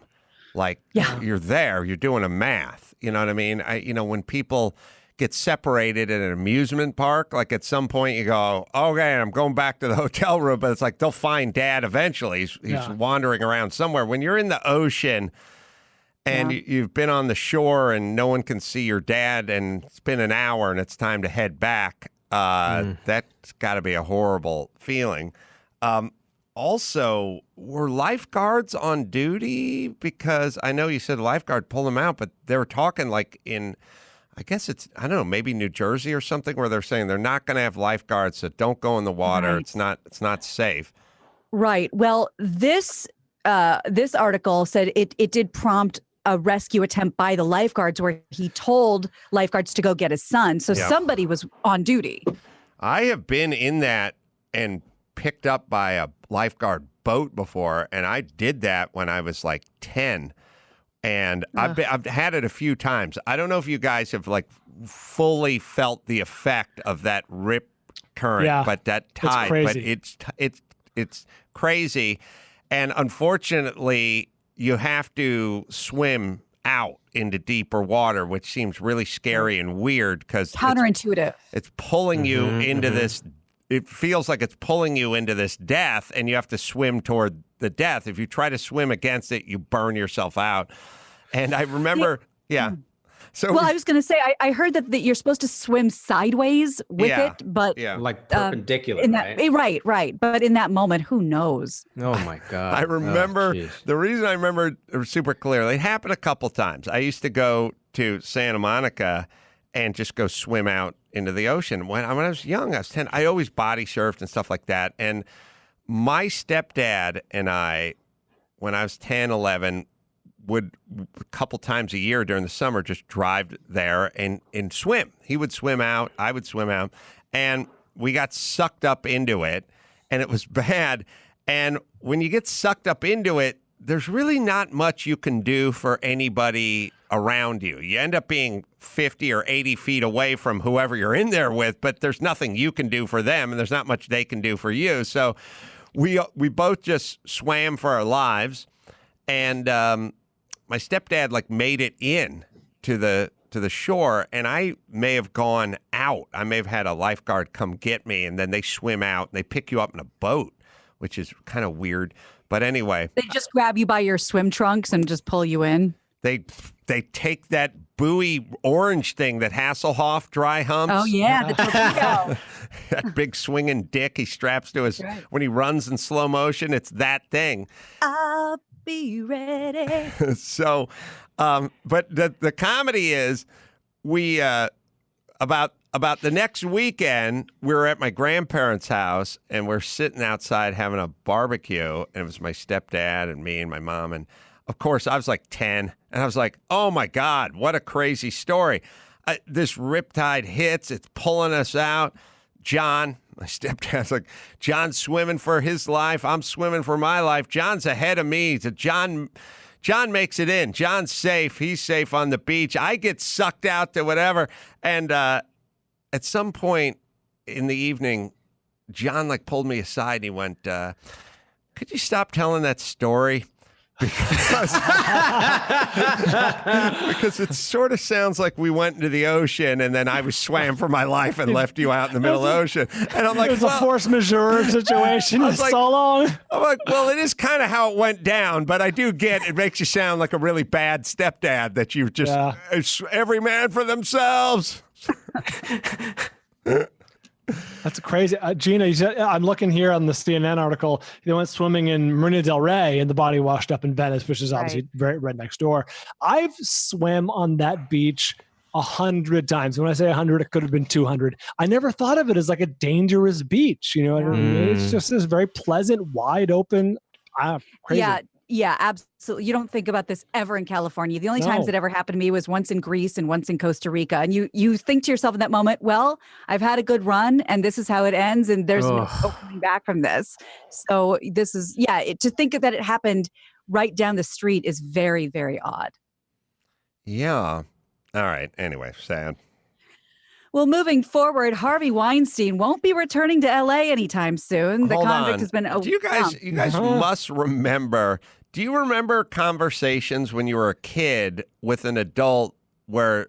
Like, you're there, you're doing a math. You know what I mean? When people get separated at an amusement park, like at some point you go, okay, I'm going back to the hotel room, but it's like they'll find dad eventually. He's wandering around somewhere. When you're in the ocean and you've been on the shore and no one can see your dad, and it's been an hour and it's time to head back, that's got to be a horrible feeling. Also, were lifeguards on duty? Because I know you said lifeguard pulled them out, but they were talking like in, I guess it's, I don't know, maybe New Jersey or something, where they're saying they're not going to have lifeguards, so don't go in the water. Right. It's not safe. Right. Well, this article said it did prompt a rescue attempt by the lifeguards where he told lifeguards to go get his son. So somebody was on duty. I have been in that and picked up by a lifeguard boat before, and I did that when I was like 10. And I've had it a few times. I don't know if you guys have like fully felt the effect of that rip current, but that tide, but it's crazy. And unfortunately, you have to swim out into deeper water, which seems really scary and weird because counterintuitive. It's pulling you into this. It feels like it's pulling you into this death, and you have to swim toward the death. If you try to swim against it, you burn yourself out. And I remember, So, well, I was going to say, I heard that you're supposed to swim sideways with it, but like perpendicular, right. But in that moment, who knows? Oh my God. I remember the reason I remember it super clearly. It happened a couple times. I used to go to Santa Monica and just go swim out into the ocean. When I was young, I was 10. I always body surfed and stuff like that. And my stepdad and I, when I was 10, 11, would a couple times a year during the summer just drive there and swim. He would swim out, I would swim out, and we got sucked up into it, and it was bad. And when you get sucked up into it, there's really not much you can do for anybody around you. You end up being 50 or 80 feet away from whoever you're in there with, but there's nothing you can do for them, and there's not much they can do for you. So we both just swam for our lives, and my stepdad like made it in to the shore, and I may have gone out. I may have had a lifeguard come get me, and then they swim out and they pick you up in a boat, which is kind of weird. But anyway, they just grab you by your swim trunks and just pull you in. They take that buoy orange thing that Hasselhoff dry humps. Oh yeah, the torpedo. That big swinging dick he straps to his when he runs in slow motion. It's that thing. I'll be ready. So, but the comedy is we about the next weekend we were at my grandparents' house and we're sitting outside having a barbecue, and it was my stepdad and me and my mom, and of course I was like 10 and I was like, oh my God, what a crazy story. This riptide hits, it's pulling us out. John, my stepdad's like, John's swimming for his life. I'm swimming for my life. John's ahead of me. So John makes it in. John's safe. He's safe on the beach. I get sucked out to whatever. And at some point in the evening, John like pulled me aside and he went, could you stop telling that story? Because it sort of sounds like we went into the ocean and then I was swam for my life and left you out in the middle of the ocean. And I'm like, it was a force majeure situation. It's like, so long. I'm like, well, it is kind of how it went down, but I do get it makes you sound like a really bad stepdad that you just it's every man for themselves. That's crazy. Gina, you said, I'm looking here on the CNN article. They went swimming in Marina del Rey and the body washed up in Venice, which is obviously right next door. I've swam on that beach 100 times. When I say 100, it could have been 200. I never thought of it as like a dangerous beach. You know what I mean? It's just this very pleasant, wide open. Crazy. Yeah, absolutely. You don't think about this ever in California. The only times it ever happened to me was once in Greece and once in Costa Rica. And you think to yourself in that moment, well, I've had a good run and this is how it ends. And there's no coming back from this. So this is, to think that it happened right down the street is very, very odd. Yeah. All right. Anyway, sad. Well, moving forward, Harvey Weinstein won't be returning to LA anytime soon. The convict has been. You guys must remember. Do you remember conversations when you were a kid with an adult where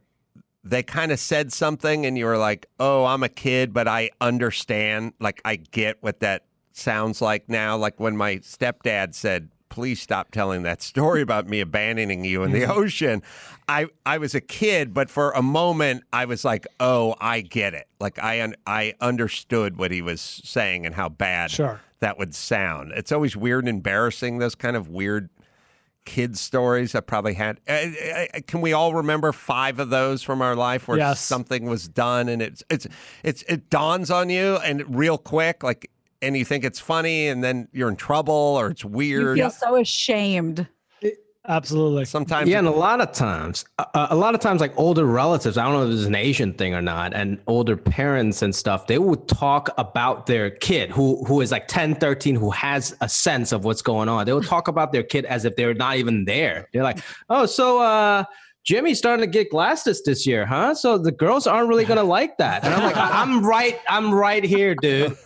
they kind of said something and you were like, "Oh, I'm a kid, but I understand. Like I get what that sounds like now." Like when my stepdad said, "Please stop telling that story about me abandoning you in the ocean." I was a kid, but for a moment I was like, "Oh, I get it." Like I understood what he was saying and how bad that would sound. It's always weird and embarrassing, those kind of weird kid stories I probably had. Can we all remember 5 of those from our life where something was done and it dawns on you and real quick, like, and you think it's funny and then you're in trouble or it's weird. You feel so ashamed. Absolutely. Sometimes. Yeah, and a lot of times, like older relatives, I don't know if this is an Asian thing or not, and older parents and stuff, they would talk about their kid who is like 10, 13, who has a sense of what's going on. They would talk about their kid as if they're not even there. They're like, oh, so Jimmy's starting to get glasses this year, huh? So the girls aren't really going to like that. And I'm like, I'm right here, dude.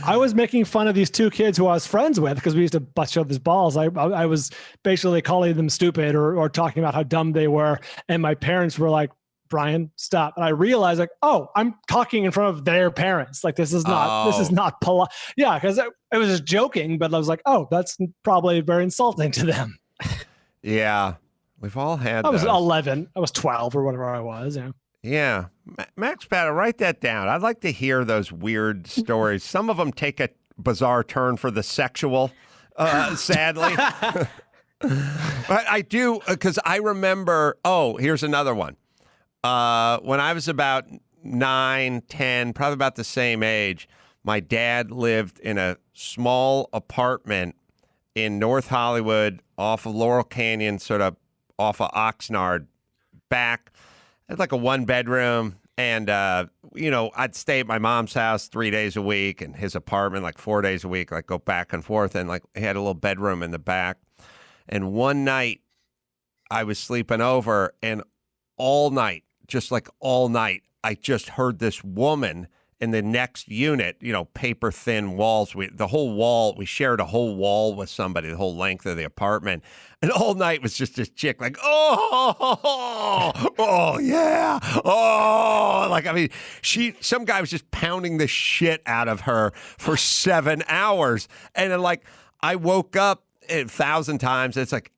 I was making fun of these 2 kids who I was friends with because we used to bust each other's balls. I was basically calling them stupid or talking about how dumb they were. And my parents were like, Brian, stop. And I realized like, oh, I'm talking in front of their parents. Like, this is not polite. Yeah. Cause it was just joking, but I was like, oh, that's probably very insulting to them. Yeah. We've all had I was 11. I was 12 or whatever I was. Yeah. Yeah. Max Patter, write that down. I'd like to hear those weird stories. Some of them take a bizarre turn for the sexual, sadly. But I do, because I remember, here's another one. When I was about 9, 10, probably about the same age, my dad lived in a small apartment in North Hollywood off of Laurel Canyon, sort of off of Oxnard back. It's like a 1-bedroom, and, I'd stay at my mom's house 3 days a week and his apartment like 4 days a week, like go back and forth, and like he had a little bedroom in the back. And one night I was sleeping over, and all night, I just heard this woman in the next unit, paper thin walls. We shared a whole wall with somebody, the whole length of the apartment. And all night was just this chick like, oh, yeah. Oh, like, I mean, some guy was just pounding the shit out of her for 7 hours. And then like, I woke up 1,000 times. It's like,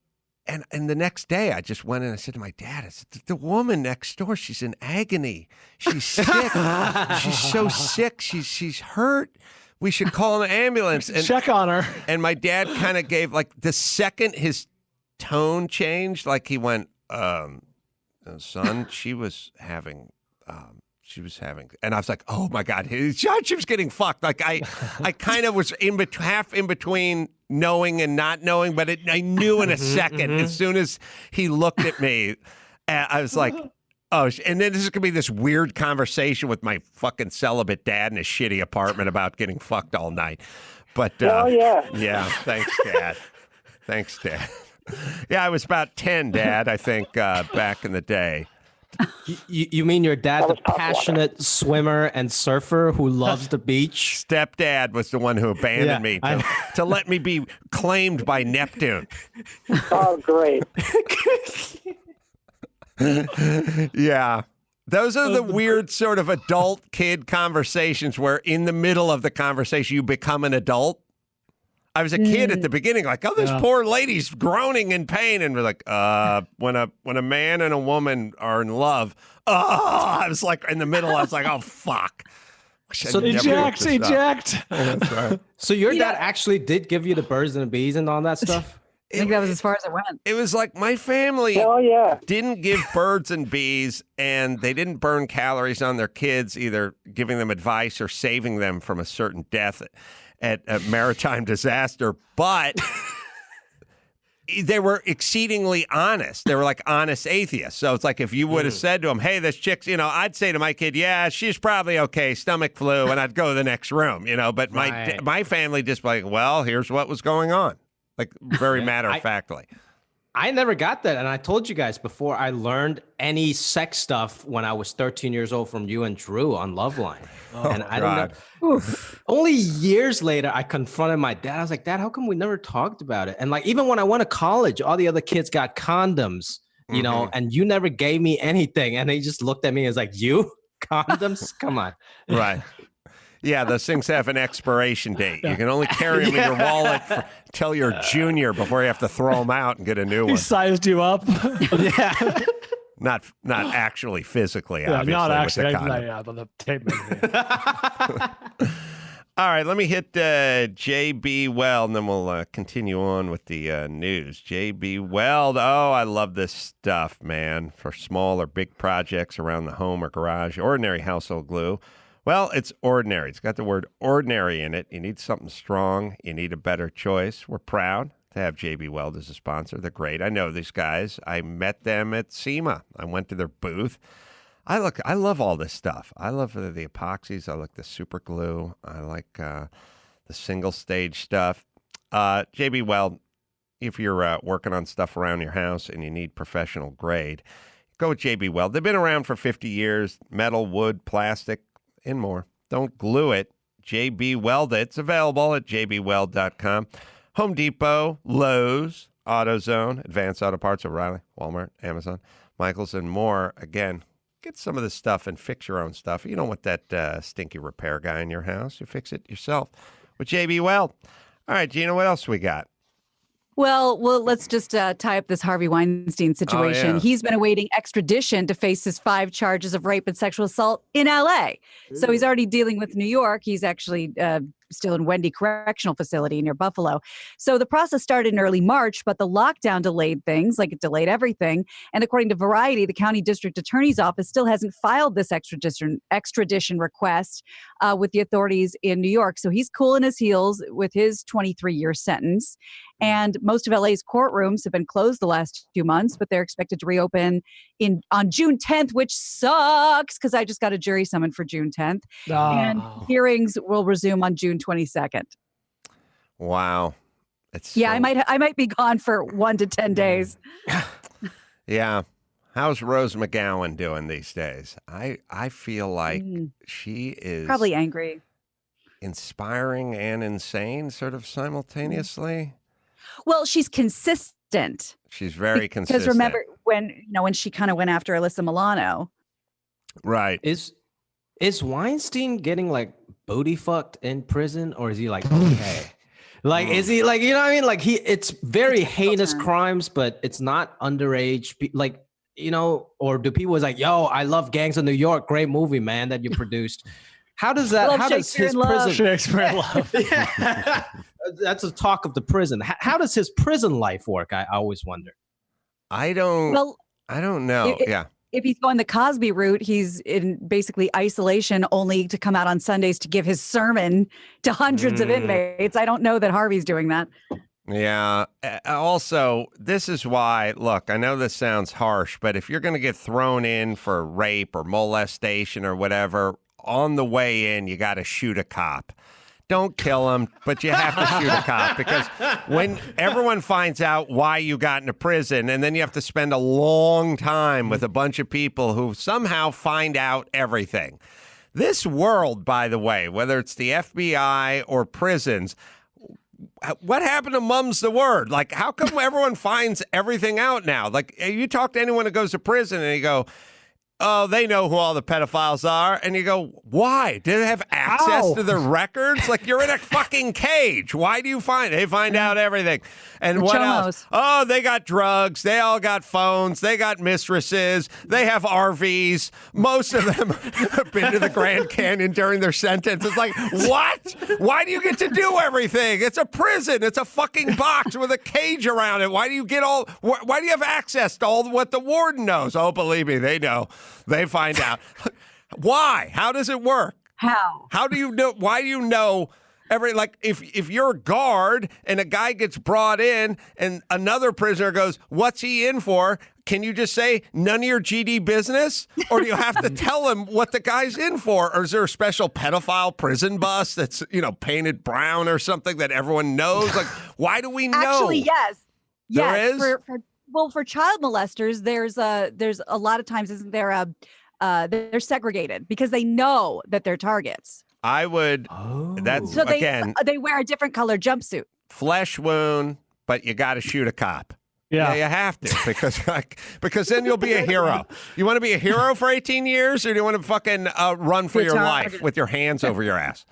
and the next day, I just went in and I said to my dad, I said, the woman next door, she's in agony. She's sick. She's so sick. She's hurt. We should call an ambulance. And check on her. And my dad kind of gave, like, the second his tone changed, like he went, son, she was having, and I was like, oh my God, she was getting fucked. Like I kind of was half in between knowing and not knowing, but I knew in a second. As soon as he looked at me, I was like, oh, and then this is going to be this weird conversation with my fucking celibate dad in a shitty apartment about getting fucked all night. But, yeah, thanks, Dad. Thanks, Dad. Yeah, I was about 10, Dad, I think, back in the day. You mean your dad's a passionate swimmer and surfer who loves the beach? Stepdad was the one who abandoned me to let me be claimed by Neptune. Oh, great. Yeah. Those are the weird sort of adult kid conversations where in the middle of the conversation you become an adult. I was a kid at the beginning, like, oh, this poor lady's groaning in pain. And we're like, when a man and a woman are in love, I was like, in the middle, I was like, oh, fuck. So eject. That's right. So your dad actually did give you the birds and the bees and all that stuff? I think that was as far as it went. It was like my family didn't give birds and bees, and they didn't burn calories on their kids, either giving them advice or saving them from a certain death at a maritime disaster, but they were exceedingly honest. They were like honest atheists. So it's like if you would have said to them, hey, this chick's, I'd say to my kid, yeah, she's probably okay, stomach flu, and I'd go to the next room, but my family just like, well, here's what was going on. Like very matter-of-factly. I never got that. And I told you guys before, I learned any sex stuff when I was 13 years old from you and Drew on Loveline. And I don't know. Only years later, I confronted my dad. I was like, Dad, how come we never talked about it? And like, even when I went to college, all the other kids got condoms, and you never gave me anything. And they just looked at me as like, you? Condoms? Come on. Right. Yeah, those things have an expiration date. You can only carry them in your wallet till you're a junior before you have to throw them out and get a new one. He sized you up. Yeah. Not actually physically, obviously. Not actually. With the but the tape measure. All right, let me hit J.B. Weld, and then we'll continue on with the news. J.B. Weld, oh, I love this stuff, man, for small or big projects around the home or garage. Ordinary household glue. Well, it's ordinary. It's got the word ordinary in it. You need something strong. You need a better choice. We're proud to have J.B. Weld as a sponsor. They're great. I know these guys. I met them at SEMA. I went to their booth. I love all this stuff. I love the epoxies. I like the super glue. I like the single stage stuff. J.B. Weld, if you're working on stuff around your house and you need professional grade, go with J.B. Weld. They've been around for 50 years. Metal, wood, plastic, and more. Don't glue it. J.B. Weld it. It's available at jbweld.com. Home Depot, Lowe's, AutoZone, Advanced Auto Parts, O'Reilly, Walmart, Amazon, Michaels, and more. Again, get some of this stuff and fix your own stuff. You don't want that stinky repair guy in your house. You fix it yourself with J.B. Weld. All right, Gina, what else we got? Well, let's just tie up this Harvey Weinstein situation. Oh, yeah. He's been awaiting extradition to face his 5 charges of rape and sexual assault in L.A. So he's already dealing with New York. He's actually still in Wendy Correctional Facility near Buffalo. So the process started in early March, but the lockdown delayed things, like it delayed everything. And according to Variety, the county district attorney's office still hasn't filed this extradition request with the authorities in New York. So he's cooling his heels with his 23-year sentence. And most of LA's courtrooms have been closed the last 2 months, but they're expected to reopen on June 10th, which sucks because I just got a jury summon for June 10th. And hearings will resume on June 22nd. Wow. Yeah, I might be gone for 1 to 10 days. Yeah. How's Rose Mcgowan doing these days? I feel like she is probably angry, inspiring and insane sort of simultaneously. Well, she's consistent. She's very consistent. Because remember when she kind of went after Alyssa Milano. Right. Is Weinstein getting like booty fucked in prison, or is he like okay? Like, is he like, you know what I mean? Like it's very heinous crimes, but it's not underage. Like, you know, or do people was like, yo, I love Gangs of New York. Great movie, man, that you produced. How does that, how does his prison, Shakespeare in Love. Yeah. That's a talk of the prison. How does his prison life work? I always wonder. I don't know. If he's going the Cosby route, he's in basically isolation only to come out on Sundays to give his sermon to hundreds of inmates. I don't know that Harvey's doing that. Yeah. Also, this is why, look, I know this sounds harsh, but if you're going to get thrown in for rape or molestation or whatever, on the way in, you got to shoot a cop. Don't kill him, but you have to shoot a cop, because when everyone finds out why you got into prison, and then you have to spend a long time with a bunch of people who somehow find out everything. This world, by the way, whether it's the FBI or prisons, what happened to mum's the word? Like, how come everyone finds everything out now? Like, you talk to anyone who goes to prison and you go, oh, they know who all the pedophiles are. And you go, why? Do they have access to their records? Like, you're in a fucking cage. Why do you find it? They find out everything. And what else? Oh, they got drugs. They all got phones. They got mistresses. They have RVs. Most of them have been to the Grand Canyon during their sentence. It's like, what? Why do you get to do everything? It's a prison. It's a fucking box with a cage around it. Why do you get why do you have access to all what the warden knows? Oh, believe me, they know. They find out. Why? How does it work? How do you know? Why do you know like if you're a guard and a guy gets brought in and another prisoner goes, what's he in for? Can you just say none of your GD business? Or do you have to tell him what the guy's in for? Or is there a special pedophile prison bus that's, painted brown or something that everyone knows? Like, why do we know? Actually, yes. There is? For child molesters, there's a lot of times, isn't there, they're segregated because they know that they're targets. I would. That's so again. They wear a different color jumpsuit. Flesh wound, but you got to shoot a cop. Yeah, you have to because then you'll be a hero. You want to be a hero for 18 years, or do you want to fucking run for your life with your hands over your ass?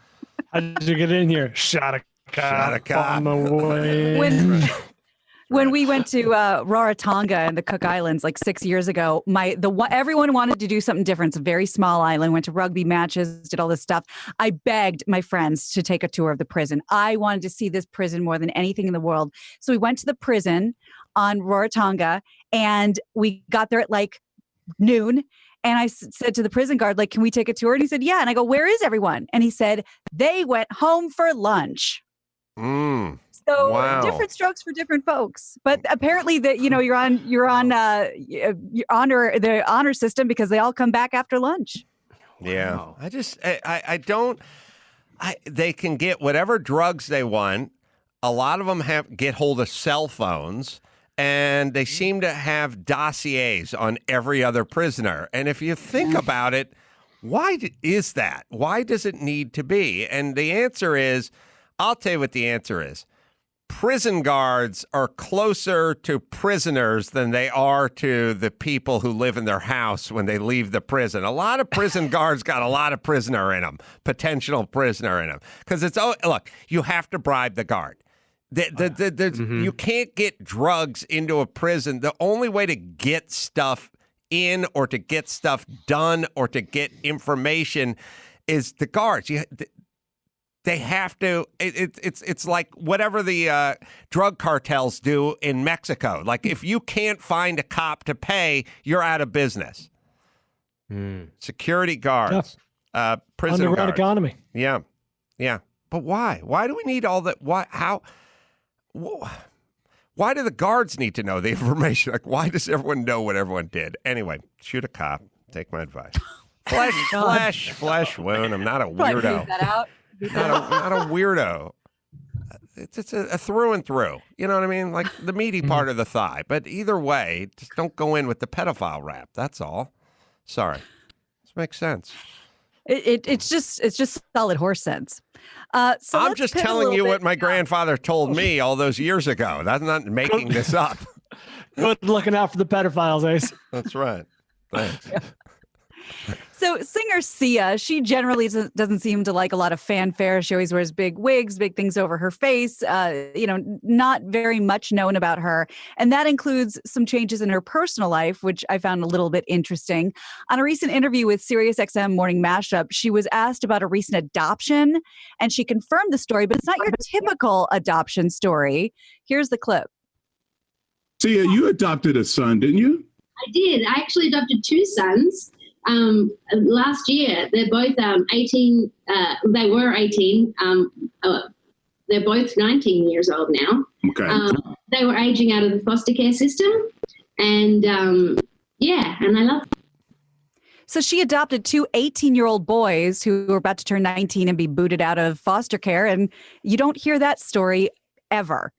How did you get in here? Shot a cop. Shot a cop. On the way. When we went to Rarotonga in the Cook Islands like 6 years ago, everyone wanted to do something different. It's a very small island. Went to rugby matches, did all this stuff. I begged my friends to take a tour of the prison. I wanted to see this prison more than anything in the world. So we went to the prison on Rarotonga, and we got there at like noon. And I said to the prison guard, like, "Can we take a tour?" And he said, "Yeah." And I go, "Where is everyone?" And he said, "They went home for lunch." So different strokes for different folks, but apparently that you're on the honor system because they all come back after lunch. Yeah, wow. I don't. They can get whatever drugs they want. A lot of them get hold of cell phones, and they seem to have dossiers on every other prisoner. And if you think about it, why is that? Why does it need to be? And the answer is, I'll tell you what the answer is. Prison guards are closer to prisoners than they are to the people who live in their house when they leave the prison. A lot of prison guards got a lot of prisoner in them, potential prisoner in them. Because look, you have to bribe the guard. You can't get drugs into a prison. The only way to get stuff in or to get stuff done or to get information is the guards. They have to. It's like whatever the drug cartels do in Mexico. Like if you can't find a cop to pay, you're out of business. Security guards, prison underground guards. Economy. Yeah. But why? Why do we need all that? Why? How? Why do the guards need to know the information? Like why does everyone know what everyone did? Anyway, shoot a cop. Take my advice. Flesh wound. I'm not a weirdo. Leave that out. Not a weirdo. It's a through and through. You know what I mean? Like the meaty part of the thigh. But either way, just don't go in with the pedophile rap. That's all. Sorry. This makes sense. It's just solid horse sense. So I'm just telling you what my grandfather told me all those years ago. That's not making this up. Good looking out for the pedophiles, Ace. That's right. Thanks. Yeah. So singer Sia, she generally doesn't seem to like a lot of fanfare. She always wears big wigs, big things over her face. Not very much known about her. And that includes some changes in her personal life, which I found a little bit interesting. On a recent interview with SiriusXM Morning Mashup, she was asked about a recent adoption, and she confirmed the story, but it's not your typical adoption story. Here's the clip. Sia, you adopted a son, didn't you? I did. I actually adopted two sons. Last year, they're both 18. They were 18. They're both 19 years old now. Okay. They were aging out of the foster care system, and and I love them. So she adopted two 18-year-old boys who were about to turn 19 and be booted out of foster care, and you don't hear that story ever.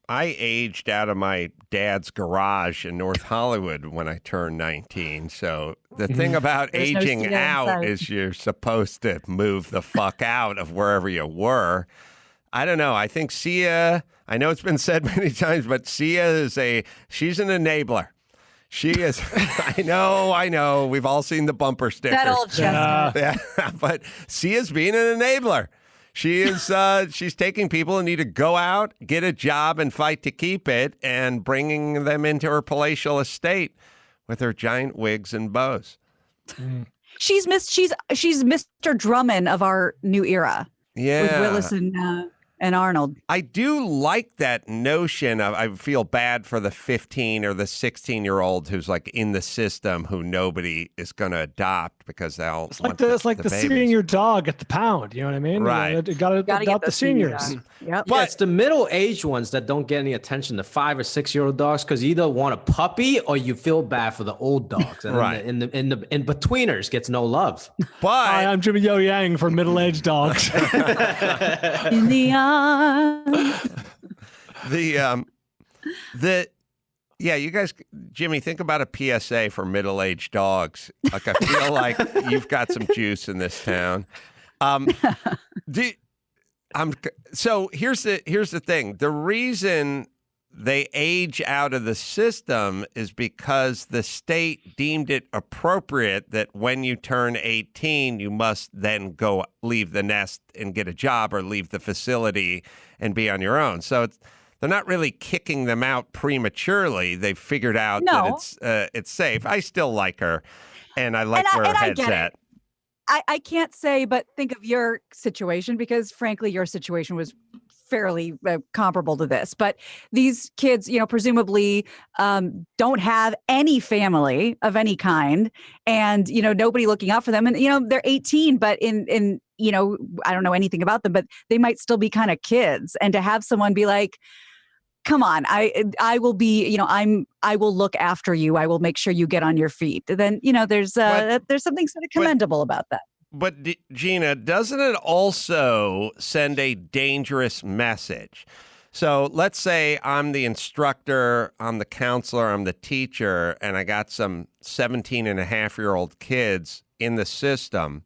I aged out of my dad's garage in North Hollywood when I turned 19. So the thing about aging out is you're supposed to move the fuck out of wherever you were. I don't know. I think Sia, I know it's been said many times, but Sia she's an enabler. She is. I know. We've all seen the bumper stickers. That old chestnut. Yeah, but Sia's being an enabler. She is. She's taking people who need to go out, get a job, and fight to keep it, and bringing them into her palatial estate with her giant wigs and bows. She's Mr. Drummond of our new era. Yeah, with Willis and Arnold. I do like that notion of, I feel bad for the 15 or the 16-year-old who's like in the system who nobody is going to adopt because they'll. It's like the seeing your dog at the pound. You know what I mean? Right. You got to adopt the seniors. Yep. But it's the middle-aged ones that don't get any attention. The 5 or 6-year-old dogs, because you either want a puppy or you feel bad for the old dogs. And right. In betweeners gets no love. But hi, I'm Jimmy Yo Yang for middle-aged dogs. In the arms. You guys, Jimmy, think about a PSA for middle-aged dogs. Like I feel like you've got some juice in this town. So here's the thing. The reason they age out of the system is because the state deemed it appropriate that when you turn 18, you must then go leave the nest and get a job or leave the facility and be on your own. So they're not really kicking them out prematurely. They've figured out that it's safe. I still like her, and I like where her head's at. I can't say, but think of your situation, because frankly, your situation was fairly comparable to this. But these kids, presumably don't have any family of any kind, and, nobody looking out for them. And, they're 18, but in I don't know anything about them, but they might still be kind of kids. And to have someone be like, come on, I will be, I will look after you. I will make sure you get on your feet. Then, there's something sort of commendable about that. But Gina, doesn't it also send a dangerous message? So let's say I'm the instructor, I'm the counselor, I'm the teacher, and I got some 17-and-a-half-year-old kids in the system.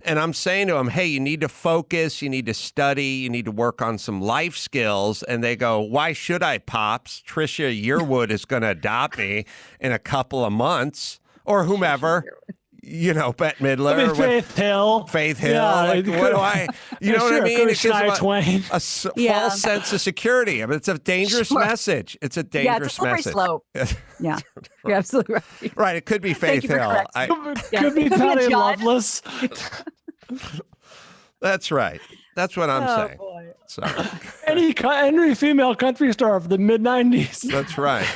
And I'm saying to them, hey, you need to focus, you need to study, you need to work on some life skills. And they go, why should I, Pops? Trisha Yearwood is going to adopt me in a couple of months, or whomever. Bette Midler. Faith Hill. Faith Hill. Yeah, what do I, what I mean? It gives them a false sense of security. I mean, it's a dangerous message. It's a dangerous message. Slope. Yeah, you're absolutely right. Right. It could be Faith Hill. Could be Patty Loveless. That's right. That's what I'm saying. Boy. So. Any female country star of the mid-'90s. That's right.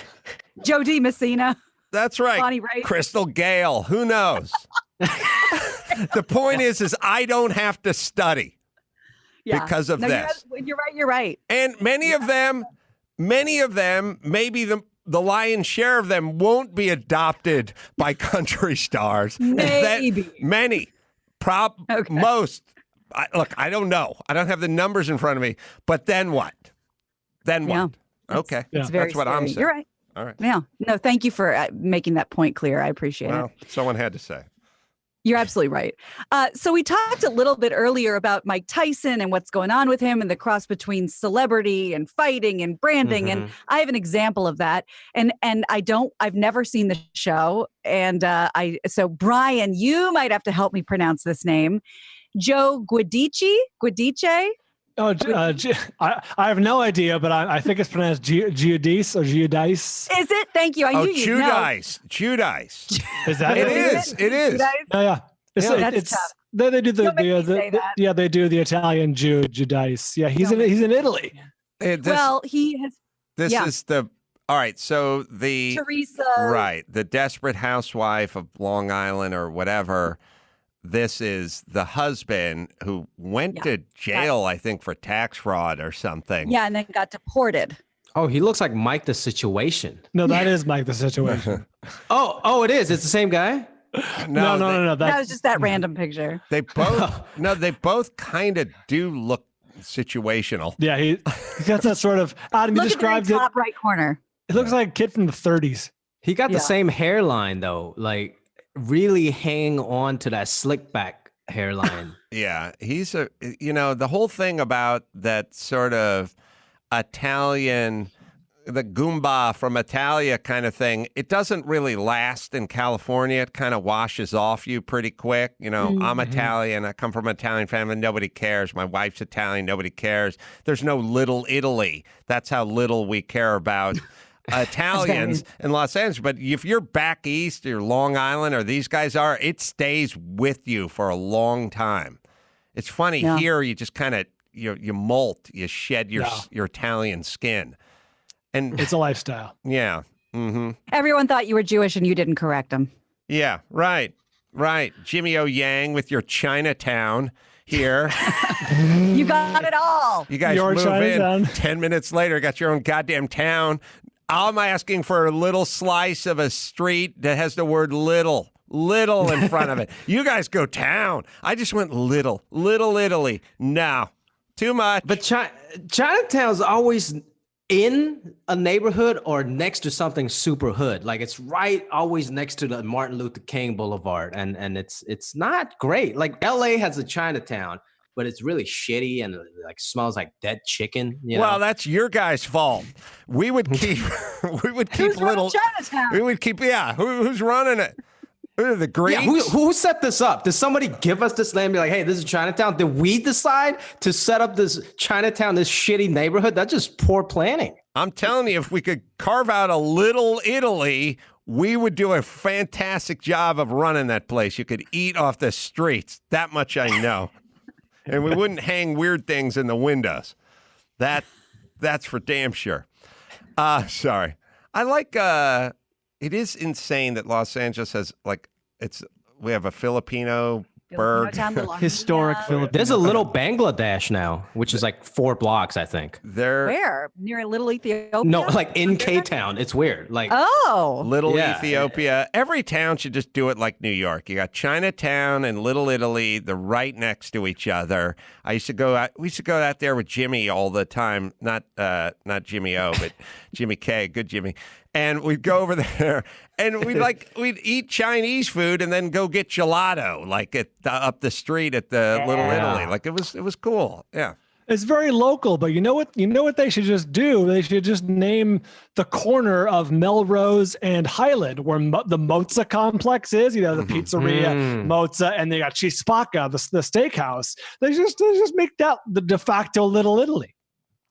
Jodie Messina. That's right. Bonnie Raitt. Crystal Gale. Who knows? The point is I don't have to study because of this. You're right. And many of them, maybe the lion's share of them won't be adopted by country stars. Maybe. Many. Most. I don't know. I don't have the numbers in front of me. But then what? Okay. That's what I'm saying. You're right. All right. Yeah. No, thank you for making that point clear. I appreciate it. Someone had to say. You're absolutely right. So we talked a little bit earlier about Mike Tyson and what's going on with him and the cross between celebrity and fighting and branding. And I have an example of that. And I've never seen the show. And so Brian, you might have to help me pronounce this name. Joe Guidice? Oh, I have no idea, but I think it's pronounced Giudice or Giudice. Is it? Thank you. I knew you know. Giudice. Is that it? It is. Oh, yeah. That's tough. They do they do the Italian Giudice. Yeah, he's in Italy. He has. This is the. All right, so the Teresa. Right, the desperate housewife of Long Island or whatever. This is the husband who went to jail, I think, for tax fraud or something. Yeah, and then got deported. Oh, he looks like Mike the Situation. No, that is Mike the Situation. Oh, it is. It's the same guy? No. That was just that random picture. They both kind of do look situational. Yeah, he got that sort of. Adam, you described it. Top right corner. It looks like a kid from the 30s. He got the same hairline though, like really hang on to that slick back hairline. Yeah, he's the whole thing about that sort of Italian, the Goomba from Italia kind of thing, it doesn't really last in California. It kind of washes off you pretty quick. I'm Italian. I come from an Italian family. Nobody cares. My wife's Italian. Nobody cares. There's no little Italy. That's how little we care about Italians in Los Angeles. But if you're back east or Long Island or these guys are, it stays with you for a long time. It's funny here. You just kind of you molt, you shed your Italian skin, and it's a lifestyle. Yeah. Mm-hmm. Everyone thought you were Jewish, and you didn't correct them. Yeah. Right. Jimmy O Yang with your Chinatown here. You got it all. You guys move in. 10 minutes later, got your own goddamn town. I'm asking for a little slice of a street that has the word little in front of it. You guys go town. I just went little Italy. No, too much. But Chinatown's always in a neighborhood or next to something super hood. Like it's always next to the Martin Luther King Boulevard. And it's not great. Like LA has a Chinatown, but it's really shitty and like smells like dead chicken. Well, that's your guys' fault. We would keep Who's little Chinatown? We would keep who's running it? The Greeks? Yeah, who set this up? Did somebody give us this land and be like, hey, this is Chinatown? Did we decide to set up this Chinatown, this shitty neighborhood? That's just poor planning. I'm telling you, if we could carve out a little Italy, we would do a fantastic job of running that place. You could eat off the streets. That much I know. And we wouldn't hang weird things in the windows. That's for damn sure. Sorry. I like... It is insane that Los Angeles has we have a Filipino burg. Historic Filipino. There's a little Bangladesh now, which is like 4 blocks, I think. Where? Near a little Ethiopia? No, like in K-Town. It's weird. Like Little Ethiopia. Every town should just do it like New York. You got Chinatown and Little Italy. They're right next to each other. We used to go out there with Jimmy all the time. Not Jimmy O, but Jimmy K. Good Jimmy. And we'd go over there, and we'd eat Chinese food, and then go get gelato, like up the street at the Little Italy. Like it was cool. Yeah, it's very local. But you know what they should just do? They should just name the corner of Melrose and Highland, where the Mozza complex is. You know, the pizzeria Mozza, and they got Cispacca, the steakhouse. They just make that the de facto Little Italy.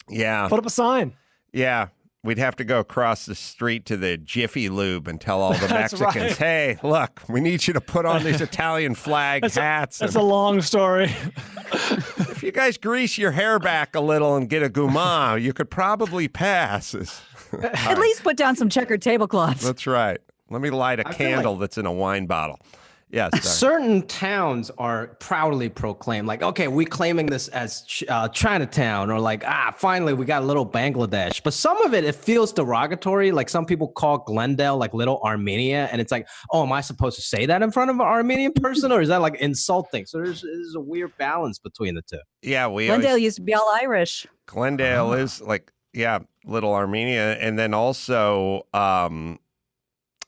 Yeah, put up a sign. Yeah. We'd have to go across the street to the Jiffy Lube and tell all the Mexicans, right. hey, look, we need you to put on these Italian flag hats. That's a long story. If you guys grease your hair back a little and get a guma, you could probably pass. At least put down some checkered tablecloths. That's right. Let me light a candle that's in a wine bottle. Yes. Certain towns are proudly proclaimed, like, okay, we're claiming this as Chinatown, or like, finally we got a little Bangladesh. But some of it feels derogatory. Like some people call Glendale like Little Armenia, and it's like, oh, am I supposed to say that in front of an Armenian person, or is that like insulting? So there's a weird balance between the two. Yeah, Glendale used to be all Irish. Glendale is like, Little Armenia, and then also.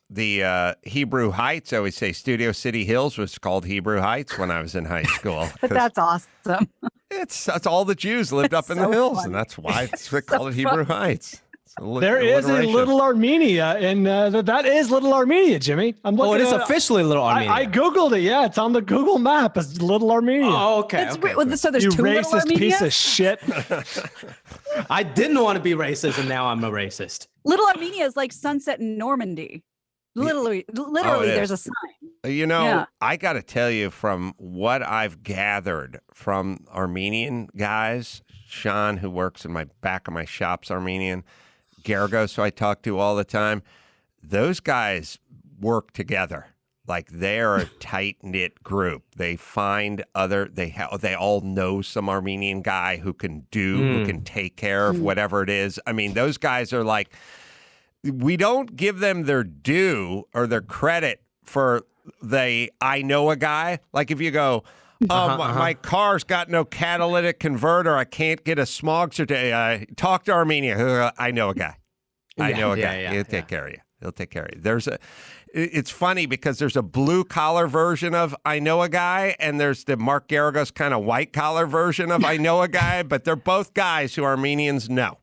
The Hebrew Heights, I always say Studio City Hills was called Hebrew Heights when I was in high school. But that's awesome. It's all the Jews lived up in the hills, and that's why it's called Hebrew Heights. There is a Little Armenia, and that is Little Armenia, Jimmy. I'm looking. It is officially Little Armenia. I googled it. Yeah, it's on the Google map. It's Little Armenia. Oh, okay. So there's you 2 Little racist Armenia? piece of shit. I didn't want to be racist, and now I'm a racist. Little Armenia is like Sunset in Normandy. Literally, there's a sign. You know, I got to tell you, from what I've gathered from Armenian guys, Sean, who works in my back of my shop's Armenian, Gergos, who I talk to all the time, those guys work together. Like they're a tight-knit group. They find they all know some Armenian guy who can take care of whatever it is. I mean, those guys are like, we don't give them their due or their credit for I know a guy. Like if you go, my car's got no catalytic converter, I can't get a smog certificate. Talk to Armenia. I know a guy. I know a guy. He'll take care of you. He'll take care of you. It's funny because there's a blue collar version of I know a guy, and there's the Mark Garagos kind of white collar version of I know a guy, but they're both guys who Armenians know.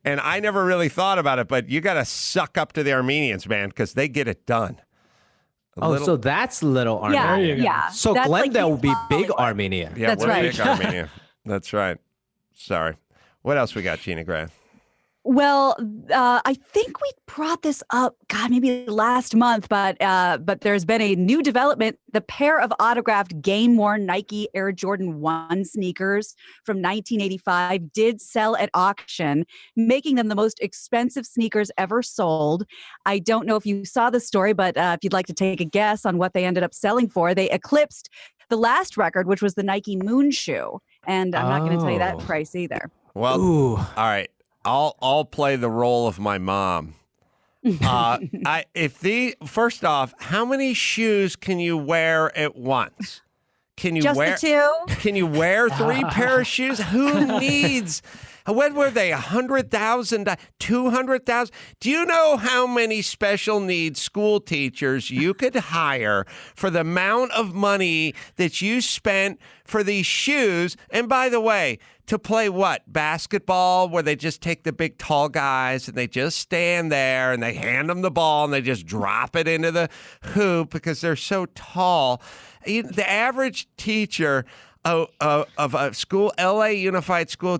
And I never really thought about it, but you got to suck up to the Armenians, man, because they get it done. So that's Little Armenia. Yeah. So that's Glendale like would be Big Armenia. Yeah, that's right. Big Armenia. That's right. Sorry. What else we got, Gina Gray? Well, I think we brought this up, maybe last month, but there's been a new development. The pair of autographed game-worn Nike Air Jordan 1 sneakers from 1985 did sell at auction, making them the most expensive sneakers ever sold. I don't know if you saw the story, but if you'd like to take a guess on what they ended up selling for, they eclipsed the last record, which was the Nike Moon shoe. And I'm not going to tell you that price either. Well, all right. I'll play the role of my mom. First off, how many shoes can you wear at once? Can you Just wear the 2? Can you wear 3 pair of shoes? Who needs What were they? $100,000, $200,000? Do you know how many special needs school teachers you could hire for the amount of money that you spent for these shoes? And by the way, to play what? Basketball, where they just take the big tall guys and they just stand there and they hand them the ball and they just drop it into the hoop because they're so tall. The average teacher of a school, LA Unified School,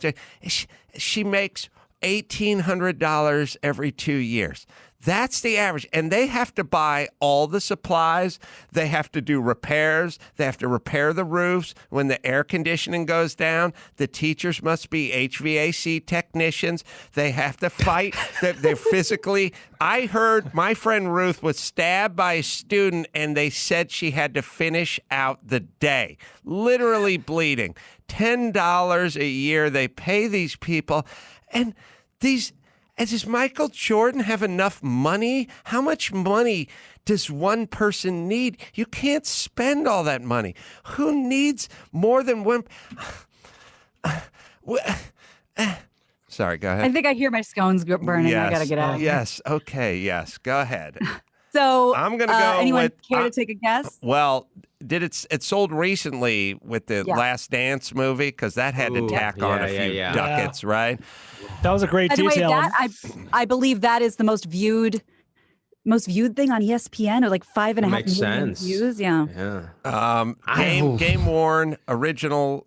she makes $1,800 every 2 years. That's the average. And they have to buy all the supplies. They have to do repairs. They have to repair the roofs. When the air conditioning goes down, the teachers must be HVAC technicians. They have to fight. They're physically. I heard my friend Ruth was stabbed by a student, and they said she had to finish out the day, literally bleeding. $10 a year they pay these people. And does Michael Jordan have enough money? How much money does one person need? You can't spend all that money. Who needs more than one? Sorry, go ahead. I think I hear my scones burning. Yes. I got to get out. Yes. Okay. Yes. Go ahead. So I'm going to go anyone with, care to take a guess? Well, it sold recently with the Last Dance movie because that had to tack on a few ducats, right? That was a great By the way, detail. I believe that is the most viewed thing on ESPN, or like 5.5 million views. Yeah. Game worn original.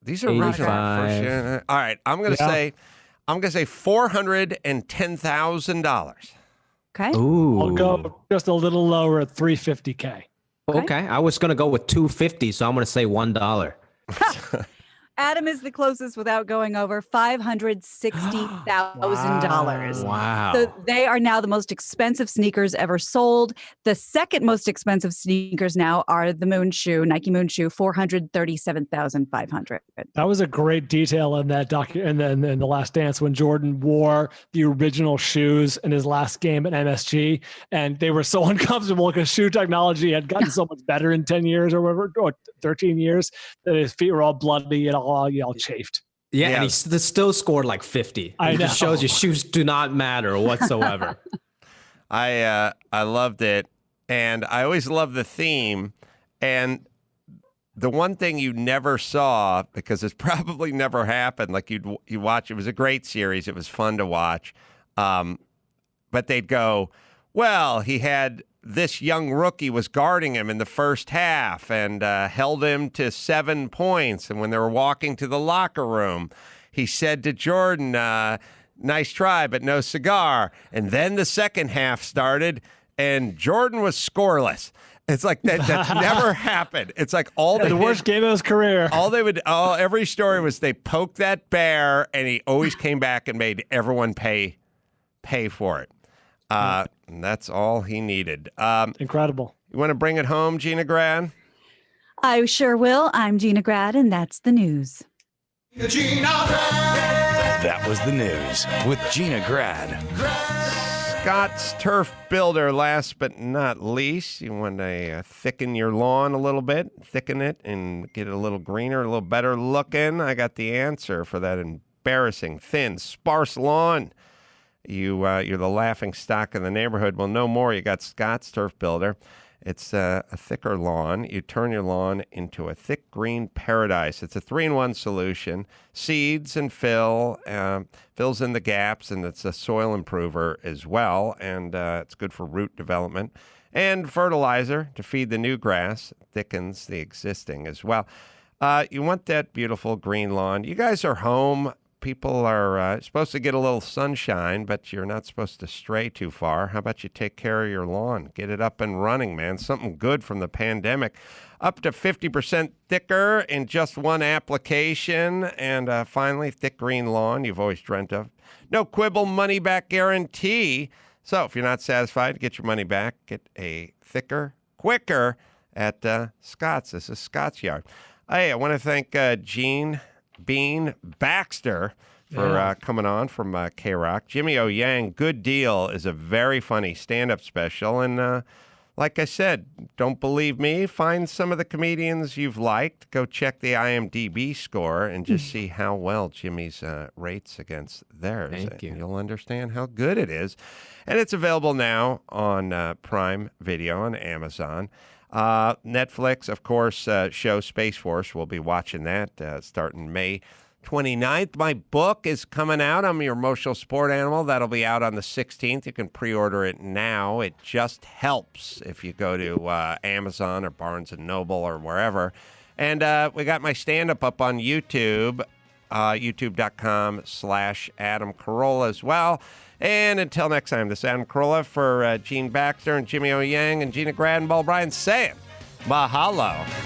These are original. All right, I'm gonna say $410,000. Okay. Ooh. I'll go just a little lower at $350K. Okay. I was gonna go with $250, so I'm gonna say $1. Adam is the closest without going over $560,000. Wow. So they are now the most expensive sneakers ever sold. The second most expensive sneakers now are the Moon shoe, Nike Moon shoe, $437,500. That was a great detail in that and then in The Last Dance when Jordan wore the original shoes in his last game at MSG, and they were so uncomfortable because shoe technology had gotten so much better in 10 years or whatever, or 13 years, that his feet were all bloody and all chafed. Yeah, and he still scored like 50. It just shows you shoes do not matter whatsoever. I loved it, and I always love the theme. And the one thing you never saw, because it's probably never happened, like you watch, it was a great series, it was fun to watch, but they'd go, well, he had this young rookie was guarding him in the first half and held him to 7 points. And when they were walking to the locker room, he said to Jordan, nice try, but no cigar. And then the second half started, and Jordan was scoreless. It's like that's never happened. It's like the worst game of his career. Every story was they poked that bear, and he always came back and made everyone pay for it. And that's all he needed. Incredible. You want to bring it home, Gina Grad? I sure will. I'm Gina Grad, and that's the news. Gina Grad. That was the news with Gina Grad. Scott's Turf Builder, last but not least. You want to thicken your lawn a little bit, thicken it, and get it a little greener, a little better looking. I got the answer for that embarrassing, thin, sparse lawn. You're the laughing stock in the neighborhood. Well, no more. You got Scott's Turf Builder. It's a thicker lawn. You turn your lawn into a thick green paradise. It's a 3-in-1 solution. Seeds and fills in the gaps, and it's a soil improver as well. And it's good for root development. And fertilizer to feed the new grass. Thickens the existing as well. You want that beautiful green lawn. You guys are home. People are supposed to get a little sunshine, but you're not supposed to stray too far. How about you take care of your lawn? Get it up and running, man. Something good from the pandemic. Up to 50% thicker in just one application. And finally, thick green lawn you've always dreamt of. No quibble money-back guarantee. So if you're not satisfied, get your money back. Get a thicker, quicker at Scott's. This is Scott's Yard. Hey, I want to thank Gene Bean Baxter for coming on from KROQ. Jimmy O Yang, Good Deal is a very funny stand-up special, and like I said, don't believe me? Find some of the comedians you've liked. Go check the IMDb score and just see how well Jimmy's rates against theirs. Thank you. And you'll understand how good it is. And it's available now on Prime Video on Amazon. Netflix, of course, show Spaceforce. We'll be watching that starting May 29th. My book is coming out. I'm Your Emotional Support Animal. That'll be out on the 16th. You can pre-order it now. It just helps if you go to Amazon or Barnes & Noble or wherever. And we got my stand-up up on YouTube, youtube.com/Adam Carolla as well. And until next time, this is Adam Carolla for Gene Baxter and Jimmy O. Yang and Gina Gradenball. Brian saying mahalo.